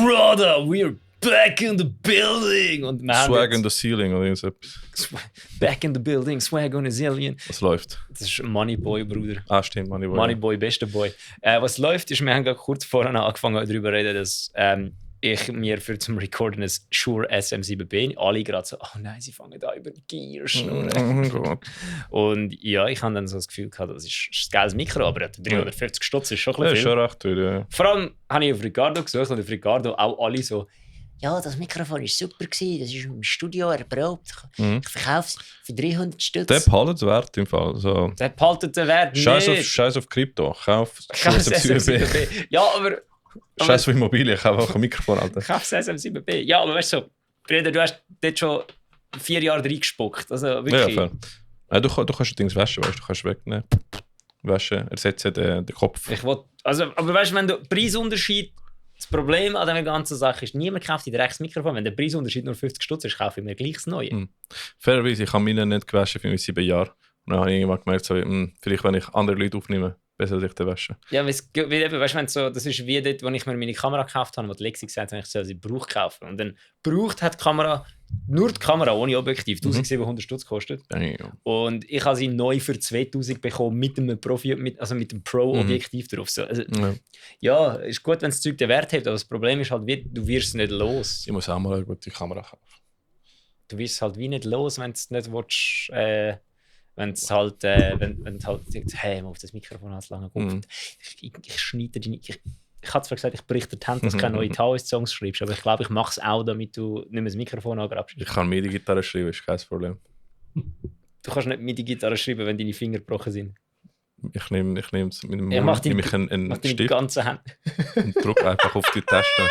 Brother, we're back in the building! Und Swag in the ceiling oder irgendwas. Back in the building, swag on a zillion. Was läuft? Das ist Moneyboy, Bruder. Ah, stimmt, Moneyboy. Moneyboy, bester Boy. Was läuft, ist, wir haben gerade kurz vorher angefangen darüber zu reden, dass ich mir für zum Recorden ein Shure SM7B, alle gerade so, oh nein, sie fangen an über Gear schnurren. Oh Gott. Und ja, ich habe dann so das Gefühl gehabt, das ist ein geiles Mikro, aber 350 Stutz ist schon ein Ja, bisschen ist viel. schon recht teuer, ja. Vor allem habe ich auf Ricardo gesucht und auf Ricardo auch alle so, ja, das Mikrofon war super gewesen, das ist im Studio erprobt. Ich verkaufe es für 300 Stutz. Der behaltet es Wert im Fall. So. Der behaltet den Wert nicht. Scheiß auf Krypto. Kauf das SM7B. SM7B. Ja, aber... Scheiß auf Immobilien, kauf auch ein Mikrofon, Alter. Kauf das SM7B. Ja, aber weißt du, so, Brüder, du hast dort schon 4 Jahre reingespuckt. Also wirklich. Ja, fair. Ja, du kannst die Dings waschen, weißt du, kannst wegnehmen. Waschen, ersetzen den Kopf. Aber weißt du, wenn du Preisunterschied, das Problem an dieser ganzen Sache ist, niemand kauft dir direkt das Mikrofon. Wenn der Preisunterschied nur 50 Stutz ist, kaufe ich mir gleich das Neue. Fairerweise, ich habe meine nicht gewaschen für 7 Jahre. Und dann habe ich irgendwann gemerkt, so, vielleicht wenn ich andere Leute aufnehme, besser als ich den wasche. Ja, weißt du, wenn so, das ist wie dort, wo ich mir meine Kamera gekauft habe, wo die Lexi gesagt hat, ich soll sie gebraucht kaufen. Und dann gebraucht hat die Kamera, nur die Kamera ohne Objektiv, 1700 Stutz gekostet. Und ich habe sie neu für 2000 bekommen mit einem mit dem Pro-Objektiv drauf. So, also, ja, ist gut, wenn das Zeug den Wert hat, aber das Problem ist halt, du wirst es nicht los. Ich muss auch mal eine gute Kamera kaufen. Du wirst es halt wie nicht los, wenn du es nicht willst, wenn es halt, wenn du halt sagst, hey, auf das Mikrofon hat es lange geguckt. Ich schneide dich nicht. Ich habe zwar gesagt, ich berichte die Hand, dass du keine neuen Taoist-Songs schreibst, aber ich glaube, ich mache es auch, damit du nicht mehr das Mikrofon angrabst. Ich kann MIDI-Gitarre schreiben, ist kein Problem. Du kannst nicht MIDI-Gitarre schreiben, wenn deine Finger gebrochen sind. Ich nehme es mit dem Ja, Mund, nehme ich einen Stift ganze Hand. und drücke einfach auf die Taste.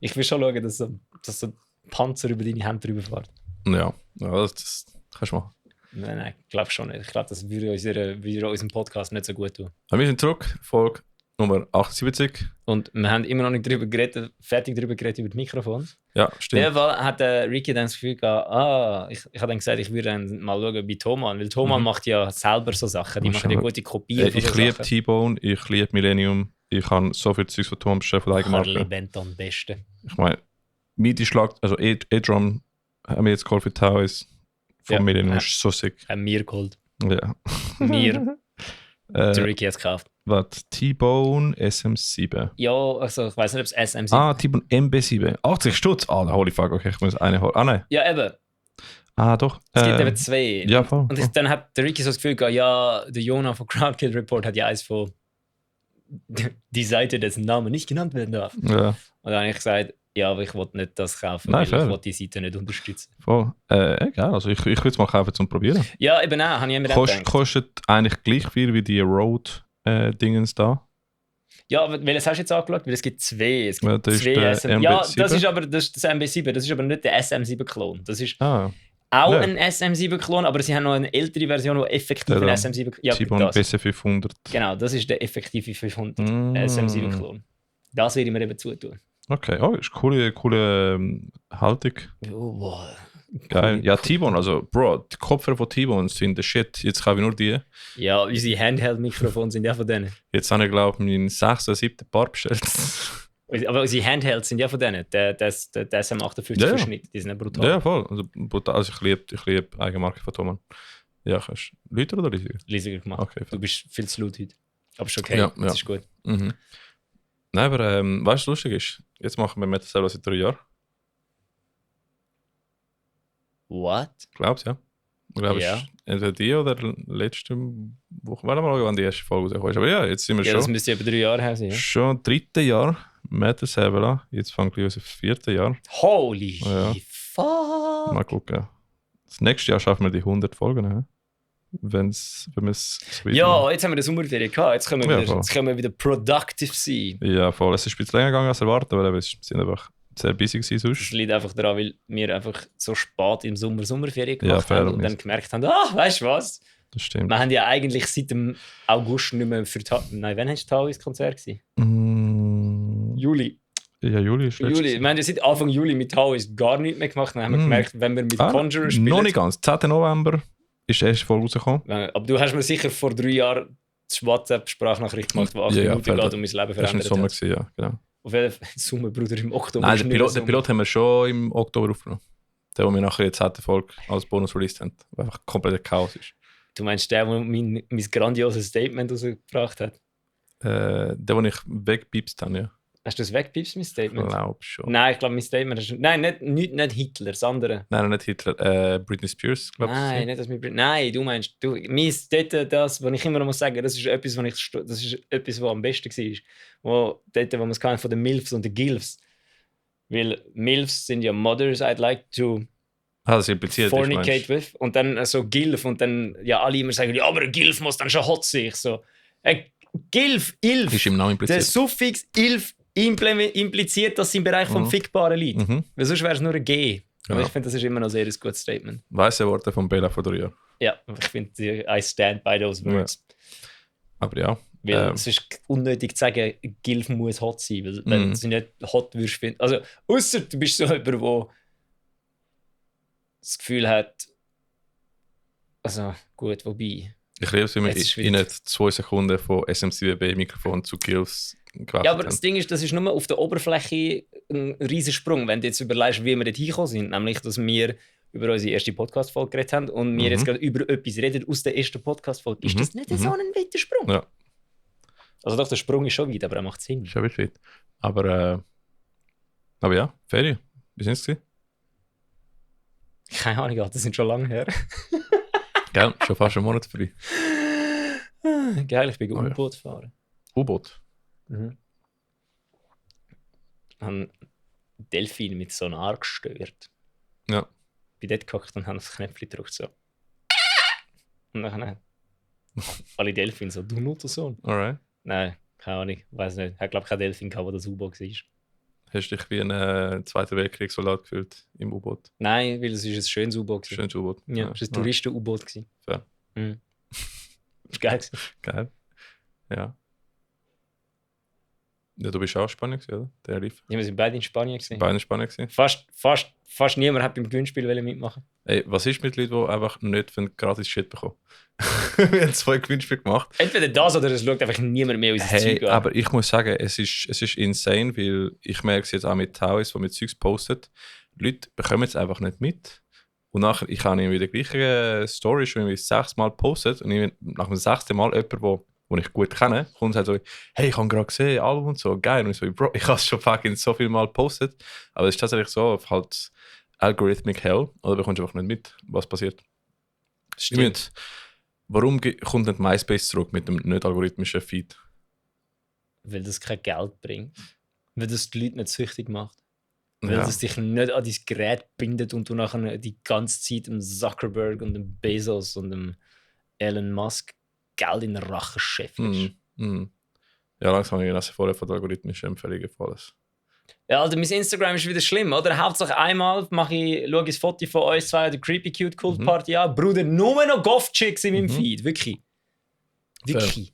Ich will schon schauen, dass so ein Panzer über deine Hand drüber fährt. Ja, das kannst du machen. Nein, ich glaube schon nicht. Ich glaube, das würde unserem Podcast nicht so gut tun. Aber wir sind zurück, Folge Nummer 78. Und wir haben immer noch nicht fertig darüber geredet, über das Mikrofon. Ja, stimmt. Der Fall hat Ricky dann das Gefühl gehabt, ich habe dann gesagt, ich würde dann mal schauen bei Thomann, weil Thomann macht ja selber so Sachen, die machen ja gute Kopien von Ich so liebe Sachen. T-Bone, ich liebe Millennium, ich habe so viel Zeugs von Thomann bestellt von der Eigenmarke. Harley Benton, am besten. Ich meine, MIDI-Schlag, also E-Drum haben wir jetzt geholt für Taoist von Millennium, ist so sick. Haben wir geholt. Ja. Wir. Der Ricky hat es gekauft. Was? T-Bone SM7. Ja, also ich weiß nicht, ob es SM7 T-Bone MB7. 80 Stutz? Ah, holy fuck, okay, ich muss eine holen. Ah, nein. Ja, eben. Ah, doch. Es gibt eben 2. Ja, voll. Und dann hat der Ricky so das Gefühl gehabt, ja, der Jonah von Crowdkill Report hat ja eins von die Seite, dessen Name nicht genannt werden darf. Ja. Und dann habe ich gesagt, ja, aber ich wollte nicht das kaufen, Nein, weil ich wollte die Seite nicht unterstützen. Voll. Egal, also ich würde es mal kaufen zum Probieren. Ja, eben auch, habe ich mir auch gedacht. Kostet eigentlich gleich viel wie die Rode-Dingens da. Ja, aber welches hast du jetzt angeschaut? Weil es gibt 2. Es gibt Ja, das ist 2 der SM. MB7. Ja, das ist das MB7, das ist aber nicht der SM7-Klon. Das ist auch Ja. ein SM7-Klon, aber sie haben noch eine ältere Version, die effektiv ein SM7-Klon ist. Ja, T-Bone das. BC500. Genau, das ist der effektive 500 SM7-Klon. Das werde ich mir eben zutun. Okay, oh, ist coole Haltung. Oh, wow. Geil. Ja, T-Bone, also Bro, die Kopfhörer von T-Bone sind der Shit. Jetzt kaufe ich nur die. Ja, unsere Handheld-Mikrofone sind ja von denen. Jetzt habe ich, glaube ich, meinen 6. oder 7. Paar bestellt. Aber unsere Handhelds sind ja von denen. Der SM58-Verschnitt, die sind ja brutal. Ja, voll. Also, brutal. Also ich liebe Eigenmarke von Thomann. Ja, kannst du Liter oder riesiger? Riesiger gemacht. Okay, du bist viel zu laut heute. Aber ist okay, ja, das ist gut. Mhm. Nein, aber weißt du, was lustig ist? Jetzt machen wir Metacell seit 3 Jahren. What? Glaubst du, ja? Ich glaube, es ist entweder die oder letzte Woche. Warte mal, wann die erste Folge rausgekommen ist. Aber ja, jetzt sind wir schon. Das müsste ja über 3 Jahre her sein. Ja? Schon 3. Jahr Metacell. Jetzt fangen wir unser 4. Jahr. Holy fuck! Mal gucken. Das nächste Jahr schaffen wir die 100 Folgen. Ja? Wenn wir es so ja, jetzt haben wir eine Sommerferien gehabt. Jetzt können wir, ja, jetzt können wir wieder productive sein. Ja, voll. Es ist ein bisschen länger gegangen als erwartet, aber wir sind einfach sehr busy gewesen sonst. Das liegt einfach daran, weil wir einfach so spät im Sommerferien gemacht ja, haben und dann gemerkt haben, weißt du was? Das stimmt. Wir haben ja eigentlich seit dem August nicht mehr für Nein, wann hast du Taoist Konzert gewesen? Juli. Ja, Juli ist Juli. Wir haben ja seit Anfang Juli mit Taoist gar nichts mehr gemacht. Dann haben wir gemerkt, wenn wir mit Conjurer spielen... Noch nicht ganz. 10. November ist die erste Folge rausgekommen. Aber du hast mir sicher vor 3 Jahren die WhatsApp-Sprachnachricht gemacht, die 8 Minuten geht und mein Leben verändert hat. Das war im Sommer, ja, genau. Auf jeden Fall, Sommerbruder im Oktober. Nein, den Pilot haben wir schon im Oktober aufgenommen. Der, den wir nachher jetzt die Folge als Bonus released haben. Der einfach komplett Chaos ist. Du meinst der mein grandioses Statement rausgebracht hat? Der, den ich wegpiepst habe, ja. Hast du das weggepiepst, mein Statement? Ich glaube schon. Nein, ich glaube, mein Statement hast du... Nein, nicht Hitler, das andere. Nein, nicht Hitler. Britney Spears, glaube ich. Nein, nicht das mit Britney. Nein, du meinst... Das, was ich immer noch muss sagen, das ist etwas, was am besten war. Wo man es kann von den Milfs und den Gilfs. Weil Milfs sind ja Mothers I'd like to das impliziert, fornicate with. Und dann so Gilf und dann ja alle immer sagen, ja, aber ein Gilf muss dann schon hot sein. So, Gilf, Ilf. Ist im Namen impliziert. Der Suffix Ilf impliziert, dass es im Bereich vom Fickbaren liegt. Weil sonst wäre es nur ein G. Aber ich finde, das ist immer noch sehr ein gutes Statement. Weisse Worte von Bella vor 3 Jahren. Ja, ich finde, I stand by those words. Ja. Aber ja. Weil es ist unnötig zu sagen, Gilf muss hot sein. Weil wenn du sie nicht hot würdest finden. Also, außer du bist so jemand, der das Gefühl hat. Also, gut, wobei. Ich liebe es, wie wir in 2 Sekunden von SMCB-Mikrofon zu Gilfs gewechselt. Ja, aber das Ding ist, das ist nur auf der Oberfläche ein riesen Sprung, wenn du jetzt überlegst, wie wir dort hingekommen sind. Nämlich, dass wir über unsere erste Podcast-Folge geredet haben und wir jetzt gerade über etwas reden aus der ersten Podcast-Folge. Ist das nicht so ein weiter Sprung? Ja. Also doch, der Sprung ist schon weit, aber er macht Sinn. Schon weit. Aber ja, Ferien. Wie sind es? Keine Ahnung, das sind schon lange her. Gell, schon fast einen Monat vorbei. Geil, ich bin U-Boot fahren. U-Boot? Haben Delfin mit Sonar gestört. Ja. Bin dort gehockt und habe das Knöpfchen gedrückt so. Und dann alle Delfine so, du Muttersohn. Alright. Nein, keine Ahnung, weiß nicht. Ich habe glaube kein Delfin gehabt, wo das U-Boot war. Hast du dich wie ein Zweiter Weltkriegssoldat gefühlt im U-Boot? Nein, weil es ist ein schönes U-Boot. Schönes U-Boot. Ja, es war ein Touristen-U-Boot. Fair. Das war geil. Geil. Ja. Ja, du bist auch in Spanien, oder? Der Riff. Ja, wir sind beide in Spanien. Beide in Spanien. Fast niemand hat beim Gewinnspiel mitmachen. Ey, was ist mit Leuten, die einfach nicht für gratis Shit bekommen? Wir haben 2 Gewinnspiele gemacht. Entweder das oder es schaut einfach niemand mehr unser Zeug an. Aber ich muss sagen, es ist insane, weil ich merke es jetzt auch mit Tauis, die mit Zeugs postet. Leute bekommen es einfach nicht mit. Und nachher, ich habe irgendwie die gleiche Story schon irgendwie 6 Mal gepostet und nach dem 6. Mal jemand, den ich gut kenne, kommt und sagt so, hey, ich habe gerade gesehen, Album und so, geil. Und ich so, Bro, ich habe es schon fucking so viel Mal gepostet. Aber es ist tatsächlich so, halt Algorithmic Hell, oder bekommst du einfach nicht mit, was passiert. Stimmt. Warum kommt nicht MySpace zurück mit dem nicht algorithmischen Feed? Weil das kein Geld bringt. Weil das die Leute nicht süchtig macht. Weil das dich nicht an dein Gerät bindet und du nachher die ganze Zeit dem Zuckerberg und dem Bezos und dem Elon Musk Geld in den Rachen scheffelst. Ja, langsam habe ich vorher von der algorithmischen Empfehlung gefallen. Ja, Alter, mein Instagram ist wieder schlimm, oder? Hauptsache einmal schaue ich ein Foto von uns zwei an der Creepy Cute Cult Party an. Bruder, nur noch Goth-Chicks in meinem Feed. Wirklich. Wirklich.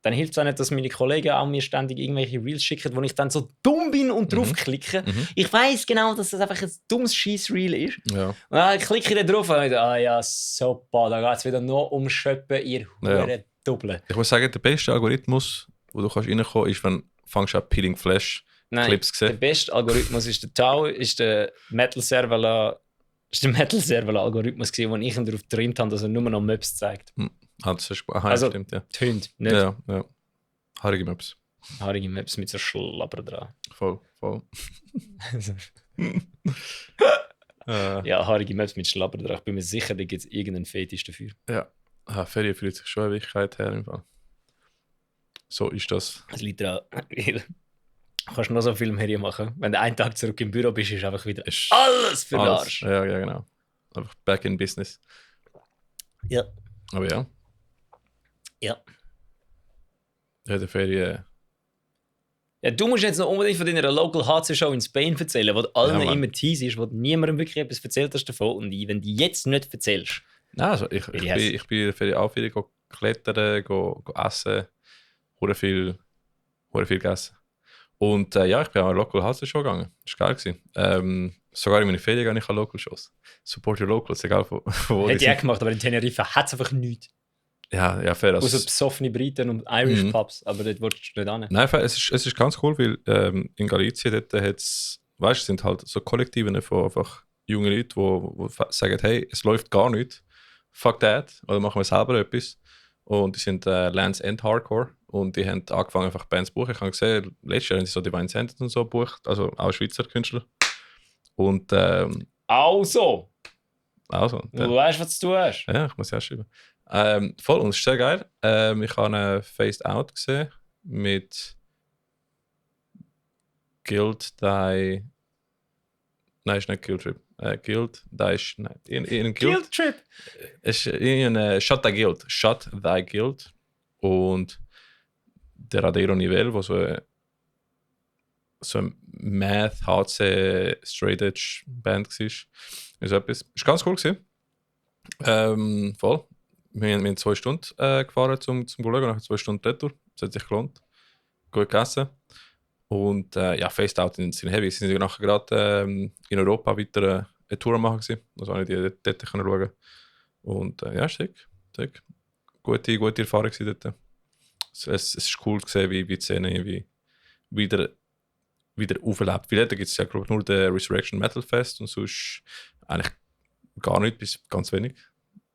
Dann hilft es auch nicht, dass meine Kollegen an mir ständig irgendwelche Reels schicken, wo ich dann so dumm bin und draufklicke. Ich weiss genau, dass das einfach ein dummes Scheiß-Reel ist. Ja. Und dann klicke ich da drauf und ja, super, da geht es wieder nur um Schöppen, ihr Huren Doppeln. Ich muss sagen, der beste Algorithmus, wo du reinkommen kannst, ist, wenn du fängst an Peeling Flash Clips zu sehen. Der beste Algorithmus ist der Tau, ist der Metal Servala Algorithmus gewesen, wo ich ihn darauf getrimmt habe, dass er nur noch Maps zeigt. Das ist also, stimmt, ja. Tönt, nicht? Ja. Haarige Maps. Haarige Maps mit so Schlabber dran. Voll. Ja, haarige Maps mit Schlabber dran. Ich bin mir sicher, da gibt es irgendeinen Fetisch dafür. Ja, Ferien fühlt sich schon eine Wichtigkeit her im Fall. So ist das. Es liegt daran, du kannst noch so viel Ferien machen. Wenn du einen Tag zurück im Büro bist, ist einfach wieder alles für den Arsch. Ja, genau. Einfach back in business. Ja. Aber ja. Ja. Ja, der Ferien. Ja, du musst jetzt noch unbedingt von deiner Local HC-Show in Spain erzählen, wo allen immer teased ist, wo niemandem wirklich etwas erzählt hast davon. Und wenn du jetzt nicht erzählst. Nein, also ich bin in der Ferien auch wieder klettern, go essen, sehr viel gegessen. Und ja, ich bin auch an Local HC-Show gegangen. Das war geil. Sogar in meinen Ferien gehe ich an Local-Shows. Support your Locals, egal von wo. Hätte ich auch gemacht, aber in Teneriffa hat es einfach nichts. Ja, fair. Außer besoffene Briten und Irish Pubs, aber dort willst du nicht hin. Nein, fair, es ist ganz cool, weil in Galicien dort hat's, weißt du, sind halt so Kollektive von einfach jungen Leuten, die sagen, hey, es läuft gar nicht, fuck that, oder machen wir selber etwas. Und die sind Land's End Hardcore und die haben angefangen, einfach Bands zu buchen. Ich habe gesehen, letztes Jahr haben sie so Divine Sentence und so gebucht, also auch Schweizer Künstler. Und Also, also, du weißt, was du hast. ja, ich muss ja schreiben. Voll, und es ist sehr geil. Ich habe eine Phased Out gesehen mit Guild Die. Nein, ist nicht Guild Trip. Guild Die ist. Nein, in Guild Trip. Es ist in Shut Thy Guild. Shut Thy Guild. Und der Radero Nivelle, wo so ein Math, HC, Straight Edge Band war. Ist etwas. Ist ganz cool gewesen. Voll. Wir haben 2 Stunden gefahren zum schauen, nach 2 Stunden Retour. Das hat sich gelohnt. Gut gegessen. Und ja, Phased Out sind heavy. Sie sind nachher gerade in Europa weiter eine Tour machen gewesen. Also habe ich die dort schauen können. Und ja, sick. Gute Erfahrung gewesen dort. Es ist cool zu sehen, wie die Szene irgendwie wieder auflebt. Weil dort gibt es ja, glaube ich, nur den Resurrection Metal Fest und sonst eigentlich gar nicht, bis ganz wenig.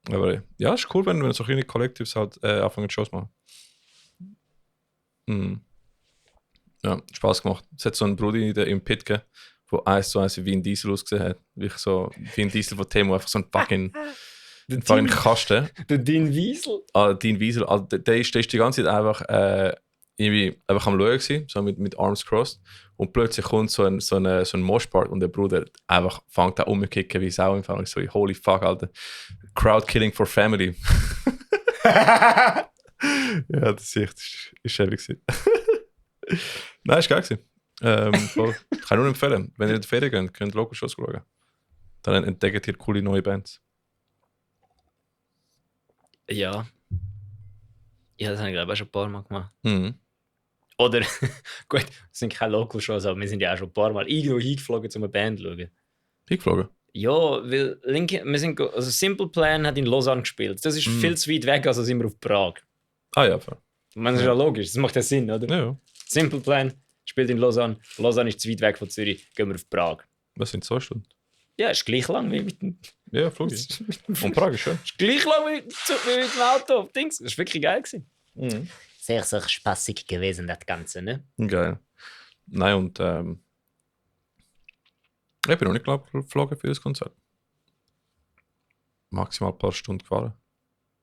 Aber ja, es ist cool, wenn so kleine Collectives halt anfangen Shows machen. Ja, Spaß gemacht. Es hat so einen Bruder im Pit gegeben, der 1:1 wie ein Diesel ausgesehen hat. Wie so wie ein Diesel von Temo, einfach so ein fucking Kasten. Der Dean Wiesel. Dean Wiesel, der ist die ganze Zeit einfach irgendwie einfach am Schauen gewesen, so mit Arms crossed. Und plötzlich kommt so ein Moshpart und der Bruder einfach fängt an umzukicken wie Sau im Fall. Ich so, holy fuck, Alter. Crowd killing for family. Ja, das ist schäbig gewesen. Nein, ist geil gewesen. Voll. Ich kann nur empfehlen, wenn ihr in die Ferien geht, könnt ihr Local Shows schauen. Dann entdeckt ihr coole neue Bands. Ja. Ja, das habe ich glaube ich auch schon ein paar Mal gemacht. Mhm. Oder, gut, es sind keine Local Shows, aber wir sind ja auch schon ein paar Mal irgendwo hingeflogen, um eine Band zu schauen. Hingeflogen? Ja, weil also Simple Plan hat in Lausanne gespielt. Das ist viel zu weit weg, also sind wir auf Prag. Ah ja, voll. Das ist ja logisch, das macht ja Sinn, oder? Ja. Simple Plan spielt in Lausanne. Lausanne ist zu weit weg von Zürich, gehen wir auf Prag. Was sind 2 Stunden? Ja, ist gleich lang wie mit dem... Ja, Flug. Und Prag ist schön. Ist gleich lang wie mit dem Auto. Dings. Das war wirklich geil gewesen. Mhm. Sehr, sehr spaßig gewesen, das Ganze, ne? Geil. Nein, und ich bin noch nicht geflogen für das Konzert. Maximal ein paar Stunden gefahren.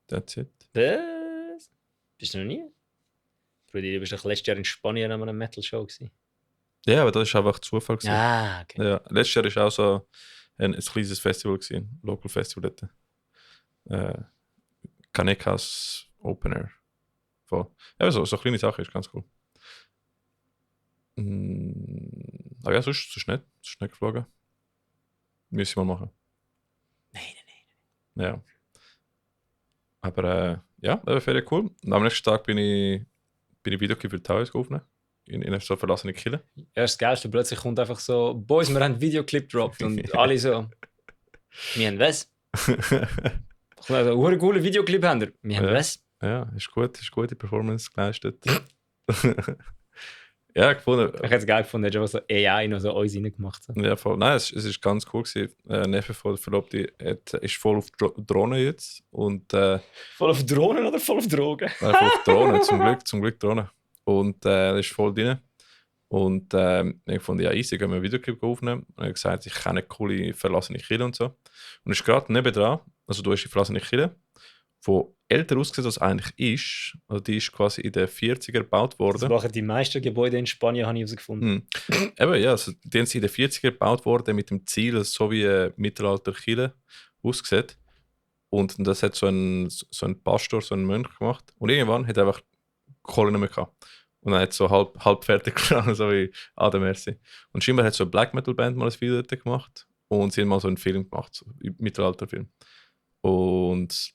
That's it. Was? Bist du noch nie? Brudi, du bist doch letztes Jahr in Spanien an einer Metal-Show gewesen. Ja, aber das war einfach Zufall gewesen. Ah, okay. Ja, letztes Jahr war auch so ein kleines Festival gewesen, Local Festival dort. Kanekas Open Air. Voll. Ja, so kleine Sache ist ganz cool. Aber ja, sonst nicht geflogen. Müssen wir machen. Nein. Ja. Aber ja, das wäre cool. Und am nächsten Tag bin ich Videoclip für Taois aufnehmen. In einer so verlassenen Kille. Ja, das Geilste, plötzlich kommt einfach so, Boys, wir haben einen Videoclip gedroppt und alle so, wir haben was? Also, einen coolen Videoclip haben wir. Wir haben was? Ja, ist gute Performance geleistet. Ja, gefunden. Ich hätte es geil gefunden, hätte einfach so AI noch so uns reingemacht. So. Ja, voll. Nein, es ist ganz cool gewesen. Neffe von der Verlobte ist voll auf Drohnen jetzt. Und, voll auf Drohnen oder voll auf Drogen? Nein, voll auf Drohnen, zum Glück Drohnen. Und er ist voll drin. Und ich fand, ja, easy, gehen wir einen Videoclip aufnehmen. Und er hat gesagt, ich kenne eine coole verlassene Kille und so. Und ist gerade nebendran, also du hast die verlassene Kille, die älter aussieht, als eigentlich ist. Also die ist quasi in den 40er gebaut worden. Das machen die meisten Gebäude in Spanien, habe ich herausgefunden. Eben, ja, also die sind in den 40er gebaut worden mit dem Ziel, dass so wie eine Mittelalter-Kille aussieht. Und das hat so ein Pastor, so ein Mönch gemacht. Und irgendwann hat er einfach Kohle nicht mehr gehabt. Und dann hat es so halb fertig gestanden, so wie Adam Merci. Und scheinbar hat so eine Black Metal Band mal ein Video dort gemacht. Und sie haben mal so einen Film gemacht, so einen Mittelalterfilm. Und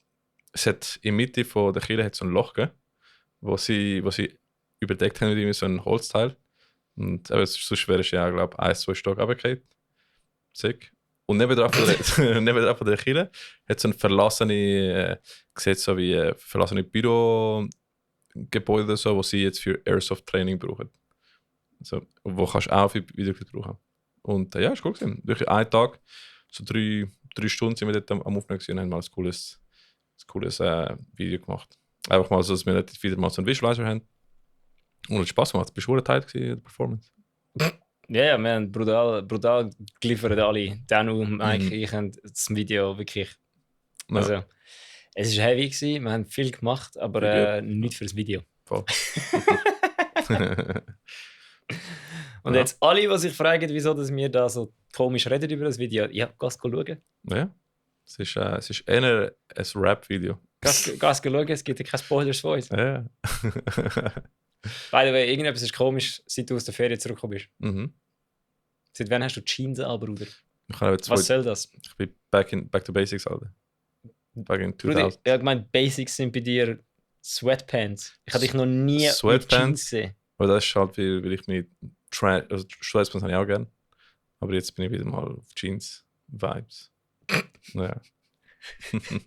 es hat in der Mitte von der Kirche so ein Loch gegeben, wo sie überdeckt haben mit so einem Holzteil. Und sonst wäre es ja, glaube ich, 1-2 Stock runtergefallen. Sick. Und nebendran von der Kirche hat es ein sieht so wie verlassene Bürogebäude, so, wo sie jetzt für Airsoft-Training brauchen. Also, wo kannst du auch für Videoclips brauchen. Und ja, ist cool gewesen. Durch einen Tag, so 3 Stunden sind wir dort am Aufnehmen und haben mal ein cooles Video gemacht. Einfach mal so, dass wir nicht wieder mal so einen Visualizer haben. Und es hat Spaß gemacht. Bist du wohl Teil in der Performance? Ja, wir haben brutal geliefert alle. Danu, Mike, ich haben das Video wirklich... Also, es war heavy gewesen, wir haben viel gemacht, aber nicht für das Video. Voll. Und jetzt alle, die sich fragen, wieso dass wir da so komisch reden über das Video, ich habe Gas schauen. Ja, es ist eher ein Rap-Video. Gas schauen, es gibt ja keine Spoilers von uns. Ja. By the way, irgendetwas ist komisch, seit du aus der Ferien zurückgekommen bist. Mhm. Seit wann hast du Jeans an, Bruder? Was soll das? Ich bin back to basics, Alter. Back in 2000. Ich habe gemeint, Basics sind bei dir Sweatpants. Ich habe dich noch nie mit Jeans gesehen. Aber das ist halt, weil ich mich... Also Sweatpants habe ich auch gerne. Aber jetzt bin ich wieder mal auf Jeans-Vibes. Naja.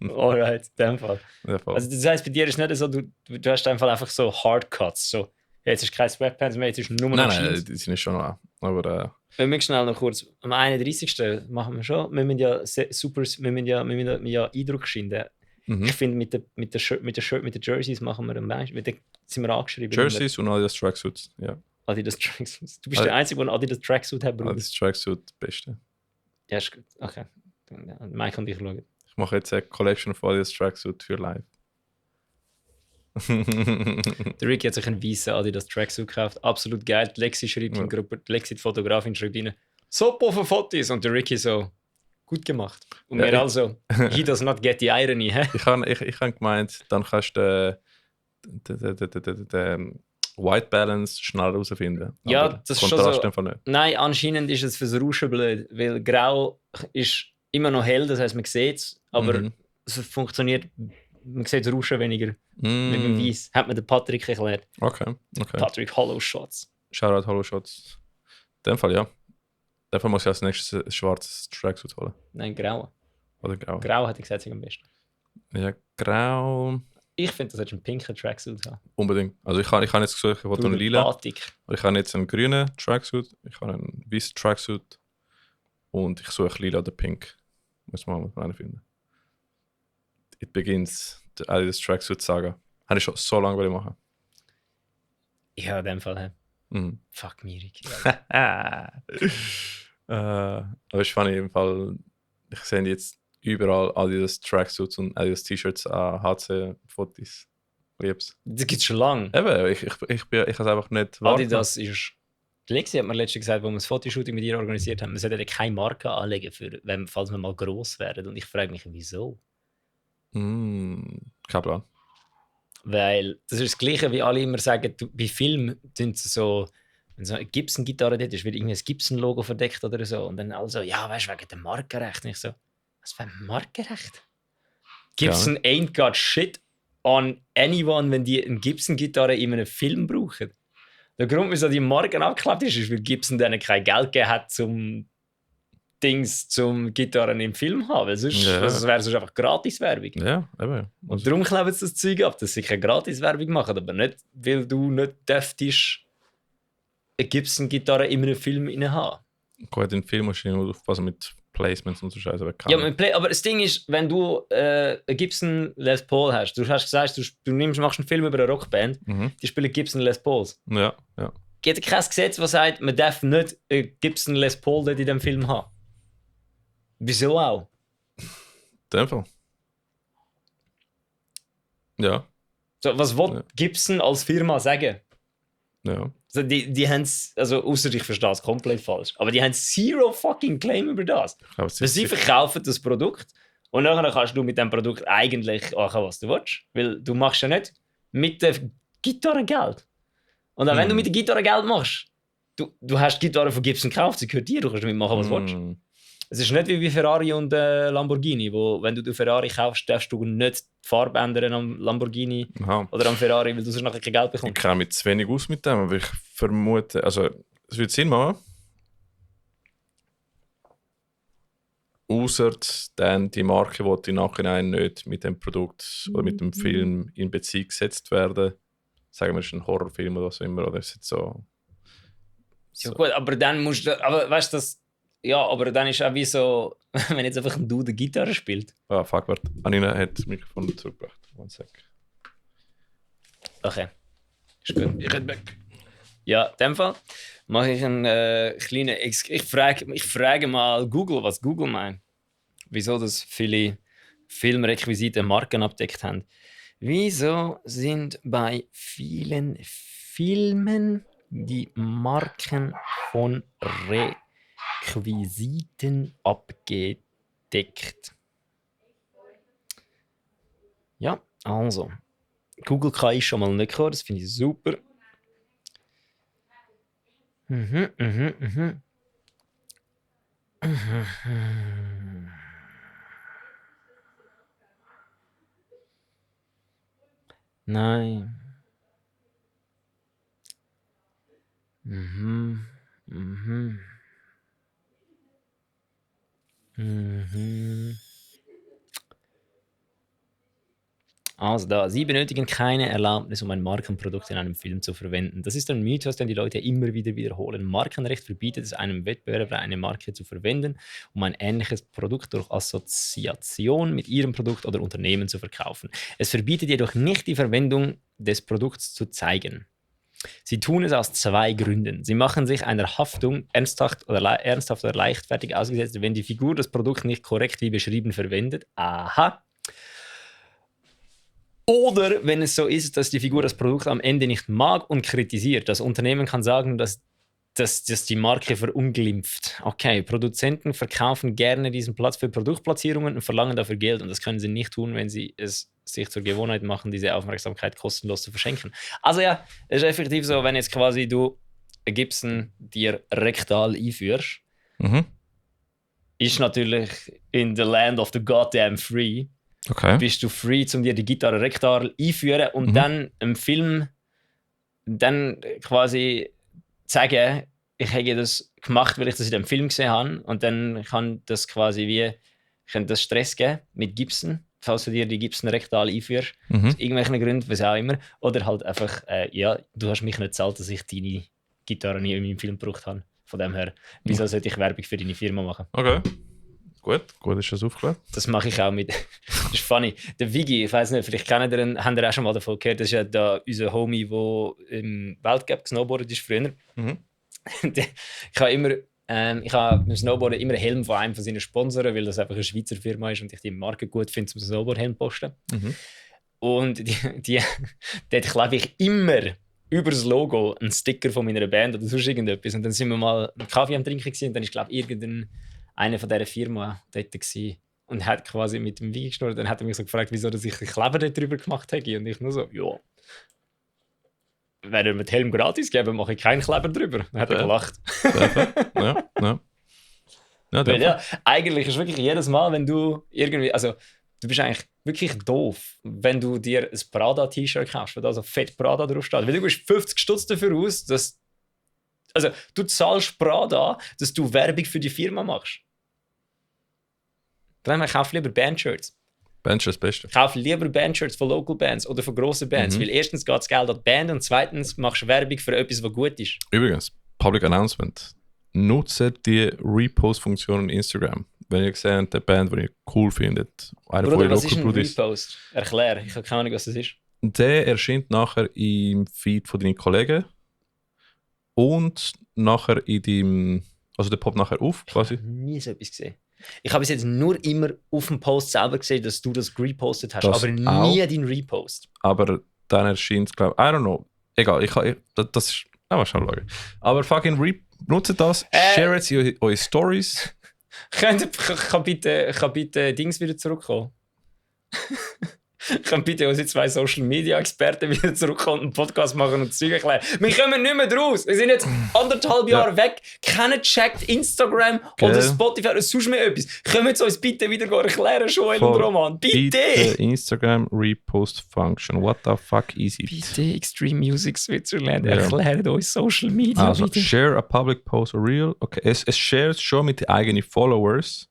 Alright, in dem Fall. Ja, also das heisst, bei dir ist nicht so, du hast einfach so Hardcuts. So. Ja, jetzt ist kein Sweatpants mehr, jetzt ist nur noch Jeans. Nein, die sind schon noch an. Aber wir müssen schnell noch kurz, am 31. machen wir schon, wir müssen ja Eindruck schinden. Ich finde, mit den Jerseys machen wir am meisten, sind wir angeschrieben. Jerseys und Adidas Tracksuits, ja. Adidas Tracksuits. Du bist der Einzige, der einen Adidas Tracksuit hat, Bruder. Adidas Tracksuit, das Beste. Ja, ist gut. Okay. Mike und ich schauen. Ich mache jetzt eine Collection von Adidas Tracksuit für live. Der Ricky hat sich einen weißen Adidas Tracksuit gekauft. Absolut geil. Die Lexi schreibt in die Gruppe, die Lexi, die Fotografin, schreibt rein, super für Fotos. Und der Ricky so, gut gemacht. Und wir also, he does not get the irony. Ich habe gemeint, dann kannst du den White Balance schnell herausfinden. Ja, aber das ist schon so. Nicht. Nein, anscheinend ist es fürs Rauschen blöd, weil Grau ist immer noch hell, das heisst, man sieht es, aber es funktioniert, man sieht das Rauschen weniger mit dem Weiss. Hat mir der Patrick erklärt. Okay. Patrick Hollow Shots. Shoutout Hollow Shots. In dem Fall, ja. In dem Fall muss ich als nächstes ein schwarzes Tracksuit holen. Nein, grau. Oder grau. Grau hätte ich gesagt, ist am besten. Ja, grau... Ich finde, das hättest einen pinken Tracksuit haben. Unbedingt. Also ich habe jetzt gesucht, ich wollte einen lila. Batik. Ich habe jetzt einen grünen Tracksuit, ich habe einen weißen Tracksuit und ich suche lila oder pink. Muss man einen finden. It begins, the Adidas Tracksuit Saga. Habe ich schon so lange machen. Ja, in dem Fall. Fuck me, Ricky. Aber ich fand im Fall, ich sehe jetzt überall Adidas Tracksuits und Adidas T-Shirts an HC-Fotos. Lieb's. Das gibt es schon lange. Eben, ich habe es einfach nicht Adidas ist... Die Lexi hat mir letztens gesagt, als wir das Fotoshooting mit ihr organisiert haben, wir sollten keine Marke anlegen, falls wir mal gross werden. Und ich frage mich, wieso? Kein Plan. Weil das ist das Gleiche, wie alle immer sagen, bei Filmen sind sie so... Wenn so eine Gibson-Gitarre dort ist, wird irgendwie ein Gibson-Logo verdeckt oder so. Und dann also, ja, weißt du, wegen dem Markenrecht. Und ich so... Was für ein Markenrecht? Gibson ain't got shit on anyone, wenn die eine Gibson-Gitarre in einem Film brauchen. Der Grund, wieso die Marken abgeklappt ist, weil Gibson denen kein Geld gegeben hat, zum Gitarren im Film zu haben. Weil sonst wäre sonst einfach Gratiswerbung. Ja, eben. Und darum kleben sie das Zeug ab, dass sie keine Gratiswerbung machen, aber nicht, weil du nicht dürftest eine Gibson-Gitarre in einem Film haben. Gut, in Film musst du nur aufpassen mit Placements und so Scheiße. Ja, aber das Ding ist, wenn du einen Gibson Les Paul hast, du hast gesagt, du machst einen Film über eine Rockband, die spielen Gibson Les Pauls. Ja. Gibt es kein Gesetz, das sagt, man darf nicht einen Gibson Les Paul dort in diesem Film haben? Wieso auch? In dem Fall. Ja. So, was will Gibson als Firma sagen? Ja. Also die haben es, also außer ich verstehe es komplett falsch, aber die haben zero fucking Claim über das. Weil sie verkaufen das Produkt und dann kannst du mit dem Produkt eigentlich machen, was du willst. Weil du machst ja nicht mit der Gitarre Geld. Und auch wenn du mit der Gitarre Geld machst, du hast die Gitarre von Gibson gekauft, sie gehört dir, du kannst damit machen, was du willst. Es ist nicht wie bei Ferrari und Lamborghini, wo wenn du den Ferrari kaufst, darfst du nicht die Farbe ändern am Lamborghini oder am Ferrari, weil du sonst nachher kein Geld bekommst. Ich kenne mich zu wenig aus mit dem, aber ich vermute, also es wird Sinn machen. Außer dann die Marke, die im Nachhinein nicht mit dem Produkt oder mit dem Film in Beziehung gesetzt werden. Sagen wir, es ist ein Horrorfilm oder was auch immer. Oder ist jetzt so. Ja gut, aber dann musst du, aber weißt du, ja, aber dann ist auch wie so, wenn jetzt einfach ein Dude Gitarre spielt. Ah, fuck, warte. Anina hat das Mikrofon zurückgebracht. One sec. Okay. Ist gut. Ich hätte weg. Ja, in dem Fall mache ich einen kleinen ich frage mal Google, was Google meint. Wieso das viele Filmrequisite Marken abdeckt haben. Wieso sind bei vielen Filmen die Marken von Requisiten abgedeckt? Ja, also. Google KI schon mal nicht gekommen, das finde ich super. Nein. Also da, Sie benötigen keine Erlaubnis, um ein Markenprodukt in einem Film zu verwenden. Das ist ein Mythos, den die Leute immer wieder wiederholen. Markenrecht verbietet es einem Wettbewerber, eine Marke zu verwenden, um ein ähnliches Produkt durch Assoziation mit ihrem Produkt oder Unternehmen zu verkaufen. Es verbietet jedoch nicht die Verwendung des Produkts zu zeigen. Sie tun es aus 2 Gründen. Sie machen sich einer Haftung ernsthaft oder leichtfertig ausgesetzt, wenn die Figur das Produkt nicht korrekt wie beschrieben verwendet. Aha. Oder wenn es so ist, dass die Figur das Produkt am Ende nicht mag und kritisiert. Das Unternehmen kann sagen, dass die Marke verunglimpft. Okay, Produzenten verkaufen gerne diesen Platz für Produktplatzierungen und verlangen dafür Geld. Und das können sie nicht tun, wenn sie es sich zur Gewohnheit machen, diese Aufmerksamkeit kostenlos zu verschenken. Also ja, es ist effektiv so, wenn jetzt quasi du Gibson dir rektal einführst, ist natürlich in the land of the goddamn free. Okay. Bist du free, um dir die Gitarre rektal einführen und dann im Film dann quasi sagen, ich habe das gemacht, weil ich das in dem Film gesehen habe und dann kann das quasi kann das Stress geben mit Gibson, falls du dir die Gibson rektal einführst, aus irgendwelchen Gründen, was auch immer, oder halt einfach, du hast mich nicht gezahlt, dass ich deine Gitarre nie in meinem Film gebraucht habe. Von dem her, wieso sollte ich Werbung für deine Firma machen? Okay. Gut ist das aufgeklärt. Das mache ich auch mit. Das ist funny. Der Vigi, ich weiß nicht, vielleicht habt ihr auch schon mal davon gehört, das ist ja da unser Homie, der im Weltcup gesnowboardet ist früher. Ich habe beim Snowboarden immer einen Helm von einem von seinen Sponsoren, weil das einfach eine Schweizer Firma ist und ich die Marke gut finde, zum Snowboard-Helm posten. Und dort klebe ich immer über das Logo einen Sticker von meiner Band oder sonst irgendetwas. Und dann sind wir mal einen Kaffee am Trinken gewesen, und dann ist, glaube ich, einer von dieser Firma dort gewesen und hat quasi mit dem Wein geschnurrt. Dann hat er mich so gefragt, wieso dass ich den Kleber dort drüber gemacht habe. Und ich nur so, ja. Wenn er mir den Helm gratis geben, mache ich keinen Kleber drüber. Dann hat er gelacht. Ja. Weil ja, eigentlich ist wirklich jedes Mal, wenn du irgendwie, also du bist eigentlich wirklich doof, wenn du dir ein Prada-T-Shirt kaufst, wo da so fett Prada draufsteht. Weil du gibst 50 Stutz dafür aus, dass du zahlst Prada, dass du Werbung für die Firma machst. Dann kauf lieber Bandshirts. Bandshirts Beste. Kauf lieber Bandshirts von Local Bands oder von grossen Bands, weil erstens geht das Geld an die Band und zweitens machst du Werbung für etwas, was gut ist. Übrigens, Public Announcement. Nutze die Repost-Funktion in Instagram. Wenn ihr seht, eine Band, die ihr cool findet. Bruder, was ist ein Repost? Erklär, ich habe keine Ahnung, was das ist. Der erscheint nachher im Feed von deinen Kollegen und nachher in deinem, also der poppt nachher auf quasi. Ich habe nie so etwas gesehen. Ich habe es jetzt nur immer auf dem Post selber gesehen, dass du das repostet hast, das aber nie deinen Repost. Aber dann erscheint es, glaube ich, I don't know. Egal, das ist, mal schauen. Aber fucking nutzt das, share es in eure Stories. Kann bitte Dings wieder zurückkommen? Kann bitte unsere 2 Social-Media-Experten wieder zurückkommen und einen Podcast machen und Zeug erklären. Wir kommen nicht mehr raus. Wir sind jetzt 1,5 Jahre weg. Keiner checkt Instagram oder Spotify oder sonst mehr etwas. Können Sie uns bitte wieder erklären, Joel und Roman? Bitte! Instagram Repost Function. What the fuck is it? Bitte Extreme Music Switzerland. Erklärt uns Social Media also, wieder. Share a public post or reel. Okay, es shares schon mit den eigenen Followers.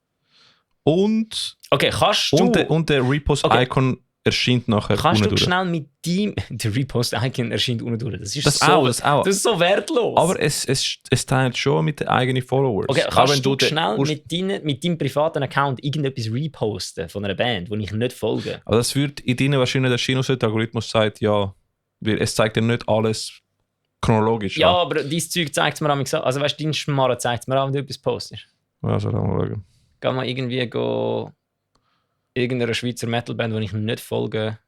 Und, okay, kannst du... und der Repost-Icon erscheint nachher Kannst du durch. schnell mit deinem... Der Repost-Icon erscheint unten durch. Das ist Das auch. Das ist so wertlos. Aber es teilt schon mit den eigenen Followers. Okay, kannst du schnell mit deinem privaten Account irgendetwas reposten von einer Band, wo ich nicht folge? Aber das wird in deinen wahrscheinlich der Sinusoid-Algorithmus sagt, ja, weil es zeigt dir nicht alles chronologisch Ja, an. aber dein Zeug zeigt es mir an. Also weißt du, dein Schmarrn zeigt es mir an, wenn du etwas postest. Also, lass mal schauen. Geh mal irgendwie irgendeiner Schweizer Metalband, die ich nicht folge,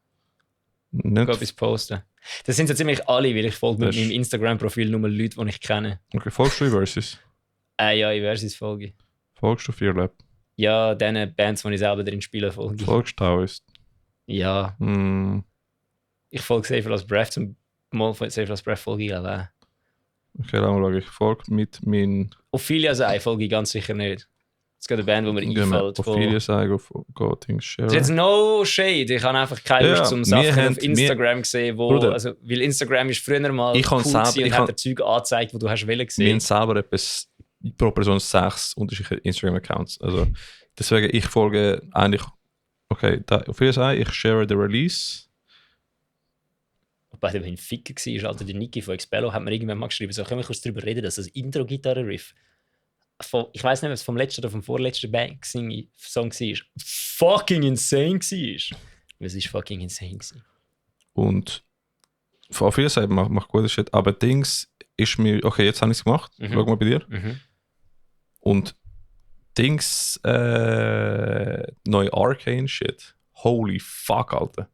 Nicht. etwas posten. Das sind so ziemlich alle, weil ich folge mit meinem Instagram-Profil nur Leute, die ich kenne. Okay, folgst du Versus? Ja, in Versus folge. Folgst du Fearlab? Ja, diesen Bands, die ich selber drin spiele, folge. Folgst du Taoist? Ja. Ich folge Safer als Breath, zum Mal von Safer als Breath folge ich auch. Okay, lass mal schauen. Ich folge mit meinen... Ophelia Sei folge ich ganz sicher nicht. Es gibt eine Band, die mir einfällt. Ophelia Sei, go Things Share. Das ist jetzt no shade. Ich habe einfach keine Lust zum Sachen auf Instagram gesehen, weil Instagram ist früher mal cool und hat dir Zeug angezeigt, wo du hast wollen gesehen. Wir haben selber etwas pro Person 6 unterschiedliche Instagram-Accounts. Also deswegen, ich folge eigentlich... Okay, Ophelia Sei, ich share den Release. Wobei der ein Ficker war, Alter, der Niki von Expello hat mir irgendwann mal geschrieben, so können wir kurz darüber reden, dass das Intro-Gitarre-Riff ich weiß nicht, was vom letzten oder vom vorletzten Song war, fucking insane war. Es war fucking insane. Und auf jeden Fall macht gutes Shit. Aber Dings ist mir... Okay, jetzt habe ich es gemacht. Schau mal bei dir. Und Dings neue Arcane-Shit. Holy fuck, Alter.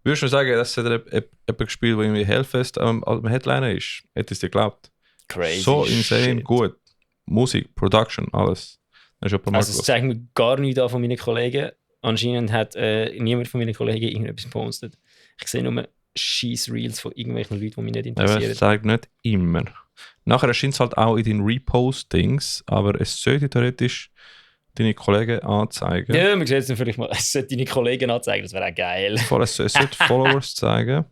Würdest du sagen, dass er jemand gespielt, der irgendwie Hellfest am Headliner ist? Hättest du dir geglaubt? Crazy. So insane shit. Gut. Musik, Production, alles. Also das zeigt mir gar nichts an von meinen Kollegen. Anscheinend hat niemand von meinen Kollegen irgendetwas gepostet. Ich sehe nur scheiß Reels von irgendwelchen Leuten, die mich nicht interessieren. Das zeigt nicht immer. Nachher erscheint es halt auch in den Repostings, aber es sollte theoretisch deine Kollegen anzeigen. Ja, man sieht es vielleicht mal. Es sollte deine Kollegen anzeigen, das wäre auch geil. Es sollte Followers zeigen.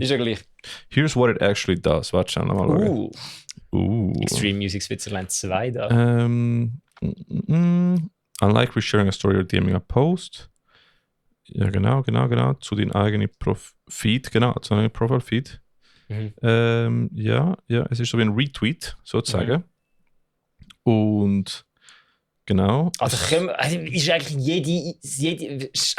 Ist ja gleich. Here's what it actually does. Warte schon mal schauen. Extreme Music Switzerland 2 da. Unlike resharing a story or DMing a post. Ja, genau. Zu deinem eigenen Feed, genau, zu deinem Profile-Feed. Ja, es ist so wie ein Retweet, sozusagen. Und genau. Also ist eigentlich